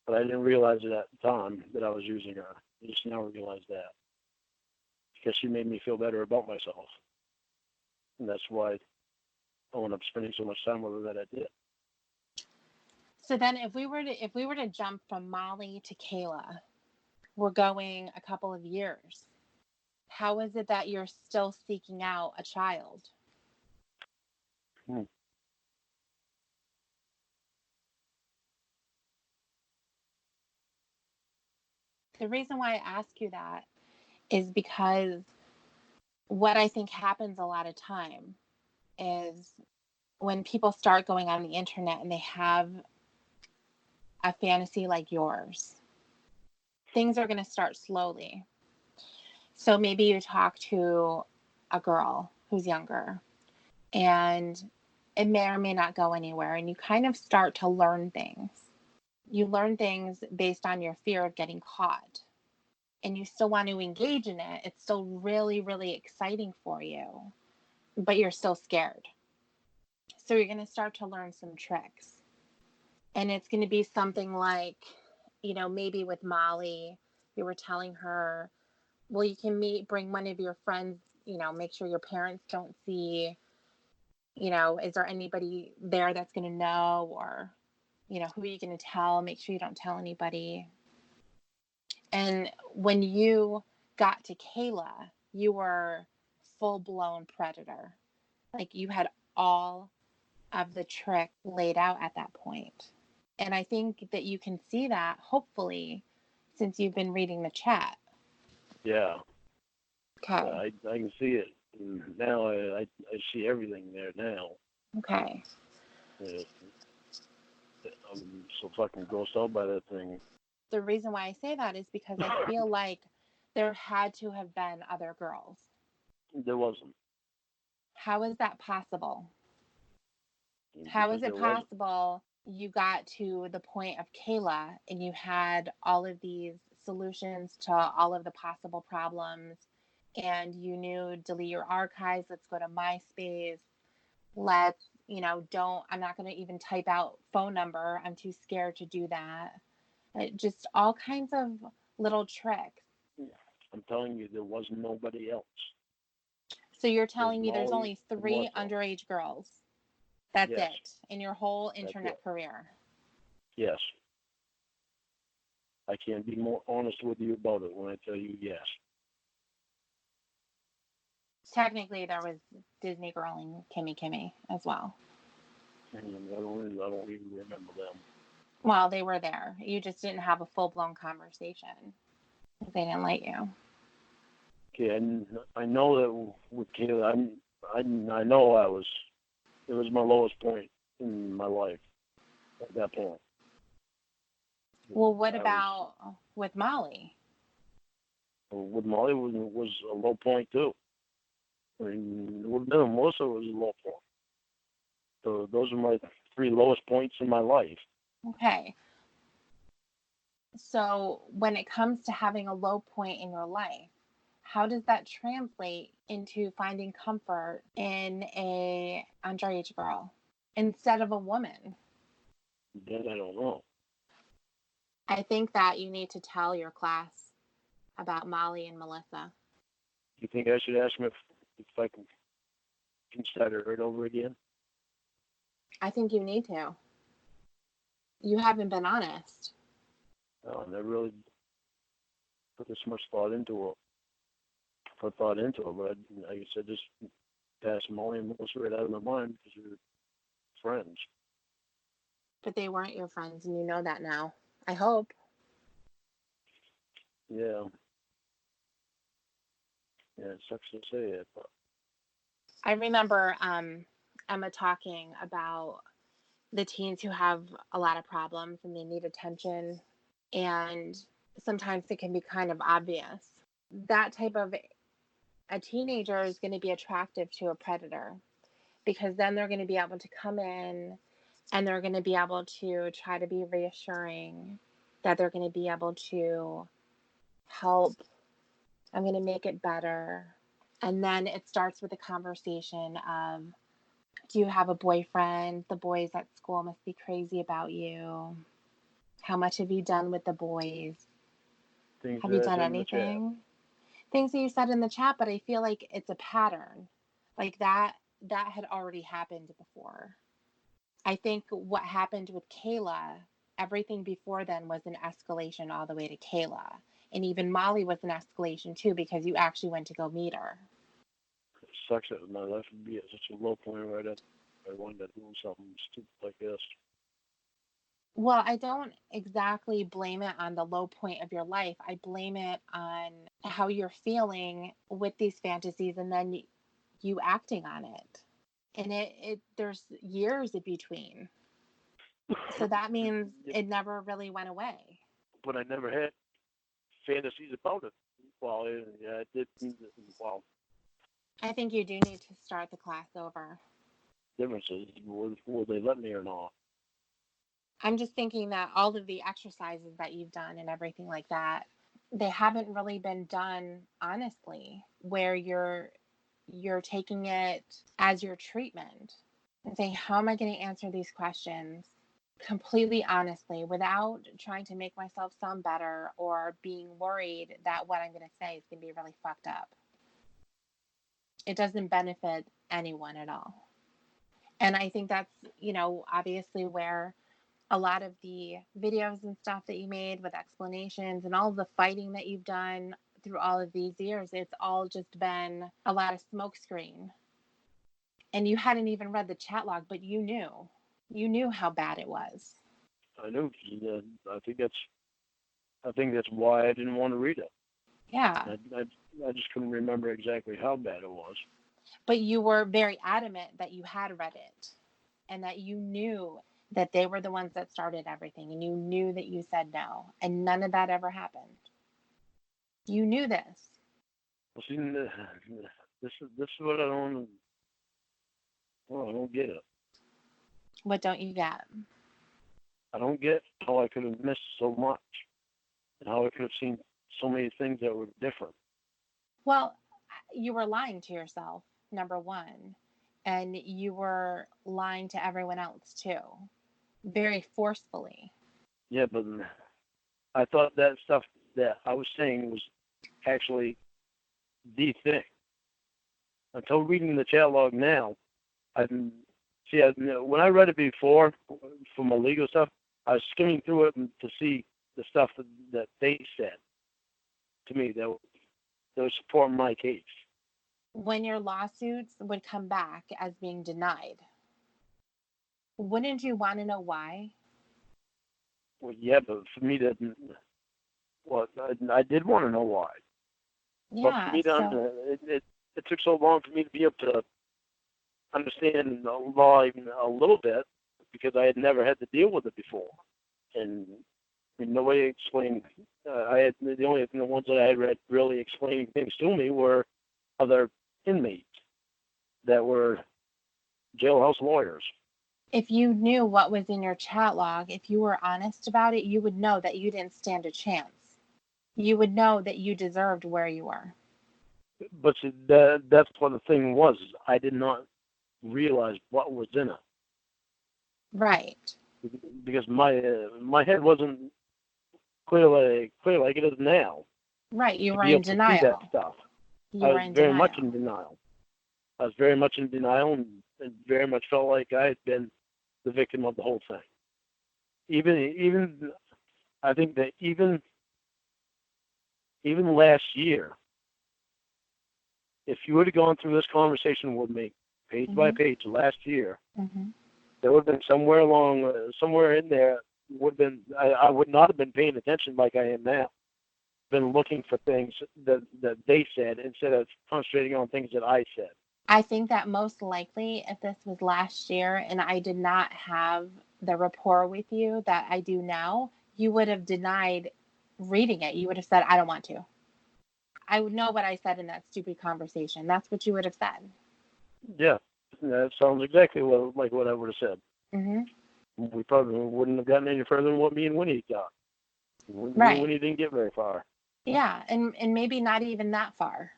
Speaker 1: But I didn't realize it at the time that I was using her. I just now realize that because she made me feel better about myself, and that's why I wound up spending so much time with her that I did.
Speaker 2: So then, if we were to jump from Molly to Kayla, we're going a couple of years. How is it that you're still seeking out a child? The reason why I ask you that is because what I think happens a lot of time is when people start going on the internet and they have a fantasy like yours, things are going to start slowly. So maybe you talk to a girl who's younger and it may or may not go anywhere, and you kind of start to learn things. You learn things based on your fear of getting caught, and you still want to engage in it. It's still really, really exciting for you, but you're still scared. So you're going to start to learn some tricks. And it's going to be something like, maybe with Molly, you were telling her, well, you can bring one of your friends, make sure your parents don't see, is there anybody there that's going to know, or, who are you going to tell? Make sure you don't tell anybody. And when you got to Kayla, you were full-blown predator. Like you had all of the trick laid out at that point. And I think that you can see that, hopefully, since you've been reading the chat.
Speaker 1: Yeah.
Speaker 2: Okay.
Speaker 1: I can see it. Now I see everything there now.
Speaker 2: Okay.
Speaker 1: I'm so fucking grossed out by that thing.
Speaker 2: The reason why I say that is because I feel like there had to have been other girls.
Speaker 1: There wasn't.
Speaker 2: How is that possible? How is it possible you got to the point of Kayla and you had all of these solutions to all of the possible problems, and you knew delete your archives, let's go to MySpace, let's, I'm not going to even type out phone number, I'm too scared to do that. Just all kinds of little tricks.
Speaker 1: I'm telling you, there was nobody else.
Speaker 2: So you're telling me there's only 3 underage girls? That's
Speaker 1: yes.
Speaker 2: it in your whole internet career?
Speaker 1: Yes. I can't be more honest with you about it when I tell you yes.
Speaker 2: Technically, there was Disney Girl and Kimmy as well.
Speaker 1: I don't even remember them.
Speaker 2: Well, they were there. You just didn't have a full-blown conversation. They didn't like you.
Speaker 1: Okay, and I know that with Kayla, I know it was my lowest point in my life at that point.
Speaker 2: Well, what about with Molly?
Speaker 1: With Molly was a low point too. I mean, with Melissa was a low point. So those are my three lowest points in my life.
Speaker 2: Okay. So when it comes to having a low point in your life, how does that translate into finding comfort in a underage girl instead of a woman?
Speaker 1: That I don't know.
Speaker 2: I think that you need to tell your class about Molly and Melissa.
Speaker 1: You think I should ask him if I can start it right over again?
Speaker 2: I think you need to. You haven't been honest.
Speaker 1: I never really put this much thought into it. But like I said, just pass Molly and Melissa right out of my mind because we're friends.
Speaker 2: But they weren't your friends, and you know that now. I hope.
Speaker 1: Yeah. Yeah, it sucks to say it, but
Speaker 2: I remember Emma talking about the teens who have a lot of problems and they need attention, and sometimes it can be kind of obvious. That type of a teenager is going to be attractive to a predator because then they're going to be able to come in and they're going to be able to try to be reassuring, that they're going to be able to help. I'm going to make it better. And then it starts with a conversation of, do you have a boyfriend? The boys at school must be crazy about you. How much have you done with the boys?
Speaker 1: things
Speaker 2: Have you
Speaker 1: that I
Speaker 2: done
Speaker 1: said in the chat.
Speaker 2: anything? Things that you said in the chat, but I feel like it's a pattern. Like that had already happened before. I think what happened with Kayla, everything before then was an escalation all the way to Kayla. And even Molly was an escalation too because you actually went to go meet her.
Speaker 1: It sucks that my life would be at such a low point right at I wanted to do something stupid like this.
Speaker 2: Well, I don't exactly blame it on the low point of your life. I blame it on how you're feeling with these fantasies and then you acting on it. And it there's years in between. So that means it never really went away.
Speaker 1: But I never had fantasies about it. Well, yeah, it did. Well,
Speaker 2: I think you do need to start the class over.
Speaker 1: differences. Will they let me or not?
Speaker 2: I'm just thinking that all of the exercises that you've done and everything like that, they haven't really been done honestly, where you're taking it as your treatment and saying, how am I going to answer these questions completely honestly without trying to make myself sound better or being worried that what I'm going to say is going to be really fucked up. It doesn't benefit anyone at all. And I think that's, obviously where a lot of the videos and stuff that you made with explanations and all of the fighting that you've done through all of these years, it's all just been a lot of smokescreen. And you hadn't even read the chat log, but you knew how bad it was.
Speaker 1: I knew. I think that's why I didn't want to read it.
Speaker 2: Yeah.
Speaker 1: I just couldn't remember exactly how bad it was.
Speaker 2: But you were very adamant that you had read it and that you knew that they were the ones that started everything and you knew that you said no and none of that ever happened. You knew this.
Speaker 1: Well, see, this is what I don't. Well, I don't get it.
Speaker 2: What don't you get?
Speaker 1: I don't get how I could have missed so much, and how I could have seen so many things that were different.
Speaker 2: Well, you were lying to yourself, number one, and you were lying to everyone else too, very forcefully.
Speaker 1: Yeah, but I thought that stuff that I was saying was actually the thing. Until reading the chat log now, when I read it before for my legal stuff, I was skimming through it to see the stuff that they said to me that was supporting my case.
Speaker 2: When your lawsuits would come back as being denied, wouldn't you want to know why?
Speaker 1: Well, yeah, but for me Well, I did want to know why. But for
Speaker 2: Yeah,
Speaker 1: me to
Speaker 2: so
Speaker 1: it took so long for me to be able to understand the law even a little bit because I had never had to deal with it before, and nobody explained. I had the ones that I had read really explaining things to me were other inmates that were jailhouse lawyers.
Speaker 2: if you knew what was in your chat log, if you were honest about it, you would know that you didn't stand a chance. You would know that you deserved where you were.
Speaker 1: But see, that's what the thing was. I did not realize what was in it
Speaker 2: Right.
Speaker 1: because my head wasn't clear like it is now
Speaker 2: Right. You
Speaker 1: to
Speaker 2: were
Speaker 1: be
Speaker 2: in
Speaker 1: able to see that
Speaker 2: denial.
Speaker 1: stuff.
Speaker 2: You
Speaker 1: I
Speaker 2: were
Speaker 1: was
Speaker 2: in
Speaker 1: very much in
Speaker 2: denial.
Speaker 1: denial. I was very much in denial and very much felt like I had been the victim of the whole thing. Even I think that even last year, if you would have gone through this conversation with me page by
Speaker 2: Mhm.
Speaker 1: page last year,
Speaker 2: Mhm.
Speaker 1: there would have been somewhere in there would have been I would not have been paying attention like I am now. Been looking for things that they said instead of concentrating on things that I said.
Speaker 2: I think that most likely, if this was last year and I did not have the rapport with you that I do now, you would have denied reading it. You would have said, I don't want to. I would know what I said in that stupid conversation. That's what you would have said.
Speaker 1: Yeah, that sounds exactly like what I would have said.
Speaker 2: Hmm.
Speaker 1: We probably wouldn't have gotten any further than what me and Winnie got. Me and
Speaker 2: Right.
Speaker 1: Winnie didn't get very far.
Speaker 2: Yeah. And maybe not even that far.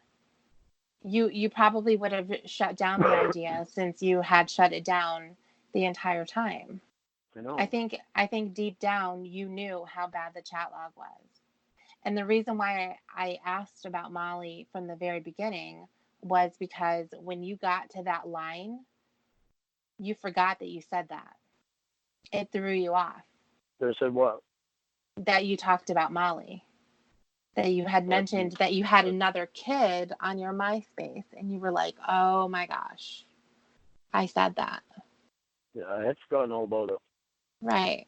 Speaker 2: You probably would have shut down the idea since you had shut it down the entire time.
Speaker 1: I know.
Speaker 2: I think deep down you knew how bad the chat log was. And the reason why I asked about Molly from the very beginning was because when you got to that line, you forgot that you said that. It threw you off.
Speaker 1: They said what?
Speaker 2: That you talked about Molly. That you had
Speaker 1: Uh,
Speaker 2: mentioned that you had
Speaker 1: uh,
Speaker 2: another kid on your MySpace and you were like, "Oh my gosh. I said that."
Speaker 1: yeah, I had forgotten all about it.
Speaker 2: Right.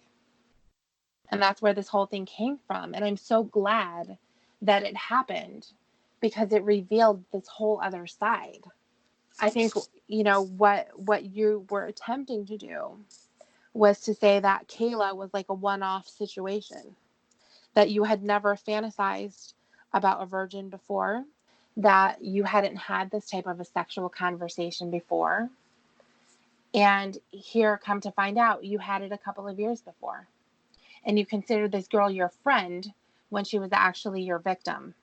Speaker 2: And that's where this whole thing came from. And I'm so glad that it happened because it revealed this whole other side. I think, what you were attempting to do was to say that Kayla was like a one-off situation, that you had never fantasized about a virgin before, that you hadn't had this type of a sexual conversation before. And here, come to find out, you had it a couple of years before. And you considered this girl your friend when she was actually your victim.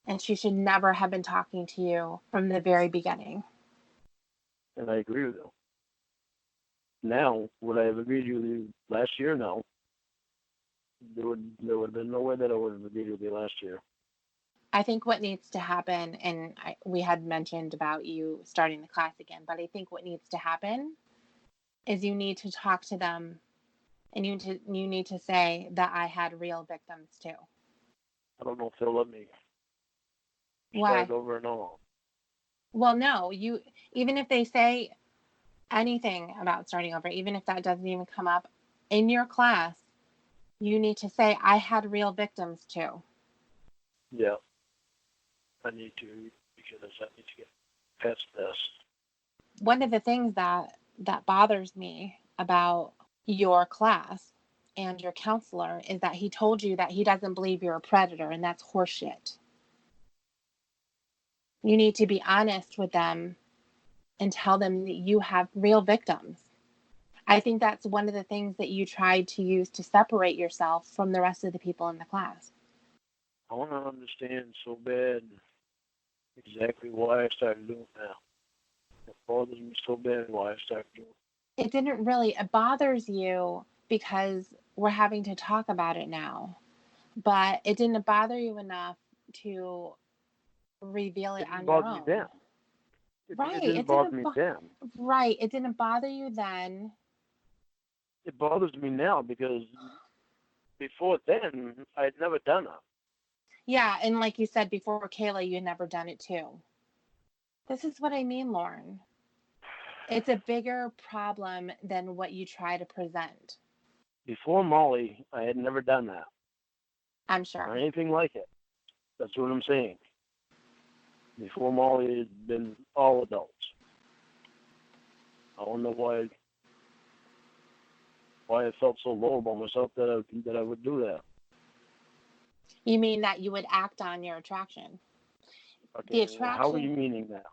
Speaker 2: And she should never have been talking to you from the very beginning.
Speaker 1: And I agree with you. Now, would I have agreed with you last year? No. There would have been no way that I would have agreed with you last year.
Speaker 2: I think what needs to happen, and we had mentioned about you starting the class again, but I think what needs to happen is you need to talk to them, and you need to say that I had real victims too.
Speaker 1: I don't know if they'll let me start
Speaker 2: Why?
Speaker 1: over and all.
Speaker 2: Well, no, even if they say anything about starting over, even if that doesn't even come up in your class, you need to say I had real victims too.
Speaker 1: Yeah, I need to because I need to get past this.
Speaker 2: One of the things that bothers me about your class and your counselor is that he told you that he doesn't believe you're a predator, and that's horseshit. You need to be honest with them and tell them that you have real victims. I think that's one of the things that you tried to use to separate yourself from the rest of the people in the class.
Speaker 1: I want to understand so bad exactly why I started doing that. It bothers me so bad why I started doing
Speaker 2: It didn't really, it bothers you because we're having to talk about it now, but it didn't bother you enough to reveal
Speaker 1: it.
Speaker 2: it
Speaker 1: It didn't
Speaker 2: on your
Speaker 1: bother me then.
Speaker 2: own.
Speaker 1: It
Speaker 2: Right.
Speaker 1: didn't bother me then.
Speaker 2: Right. It didn't bother you then.
Speaker 1: It bothers me now because before then I had never done it.
Speaker 2: Yeah. And like you said before, Kayla, you had never done it too. This is what I mean, Lorne. It's a bigger problem than what you try to present.
Speaker 1: Before Molly, I had never done that.
Speaker 2: I'm sure.
Speaker 1: or anything like it. That's what I'm saying. Before Molly had been all adults. I don't know why I felt so low about myself that I would do that.
Speaker 2: You mean that you would act on your attraction?
Speaker 1: Okay,
Speaker 2: The
Speaker 1: how are you
Speaker 2: attraction.
Speaker 1: meaning that?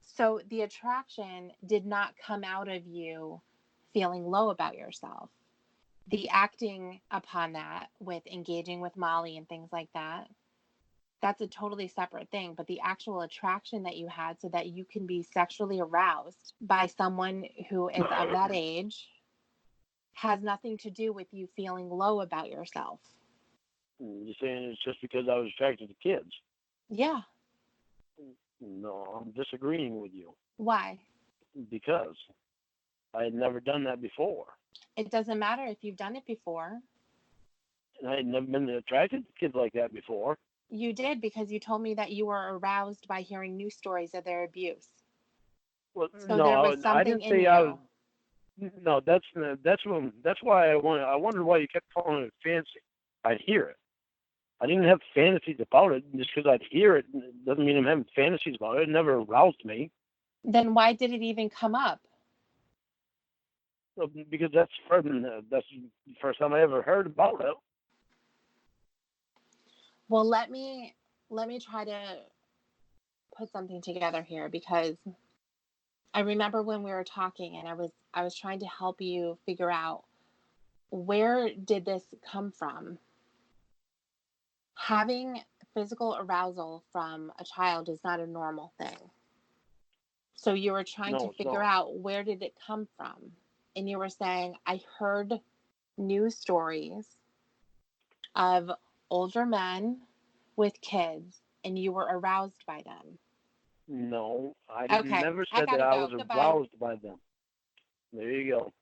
Speaker 2: So the attraction did not come out of you feeling low about yourself. The acting upon that with engaging with Molly and things like that, that's a totally separate thing. But the actual attraction that you had so that you can be sexually aroused by someone who is of that age has nothing to do with you feeling low about yourself.
Speaker 1: You're saying it's just because I was attracted to kids.
Speaker 2: Yeah.
Speaker 1: No, I'm disagreeing with you.
Speaker 2: Why?
Speaker 1: Because I had never done that before.
Speaker 2: It doesn't matter if you've done it before.
Speaker 1: And I had never been attracted to kids like that before.
Speaker 2: You did, because you told me that you were aroused by hearing news stories of their abuse.
Speaker 1: Well,
Speaker 2: So
Speaker 1: no,
Speaker 2: there was
Speaker 1: I
Speaker 2: something
Speaker 1: didn't
Speaker 2: in
Speaker 1: say I was.
Speaker 2: you.
Speaker 1: No, that's why I wondered why you kept calling it fancy. I'd hear it. I didn't have fantasies about it. Just because I'd hear it doesn't mean I'm having fantasies about it. It never aroused me.
Speaker 2: Then why did it even come up?
Speaker 1: Because that's the first time I ever heard about it.
Speaker 2: Well, let me try to put something together here, because I remember when we were talking and I was trying to help you figure out, where did this come from? Having physical arousal from a child is not a normal thing. So you were trying
Speaker 1: No,
Speaker 2: to
Speaker 1: it's
Speaker 2: figure
Speaker 1: not.
Speaker 2: out, where did it come from? And you were saying, I heard news stories of older men with kids and you were aroused by them.
Speaker 1: No, I
Speaker 2: Okay,
Speaker 1: never
Speaker 2: I
Speaker 1: said that
Speaker 2: gotta
Speaker 1: I was
Speaker 2: go. Goodbye.
Speaker 1: aroused by them. There you go.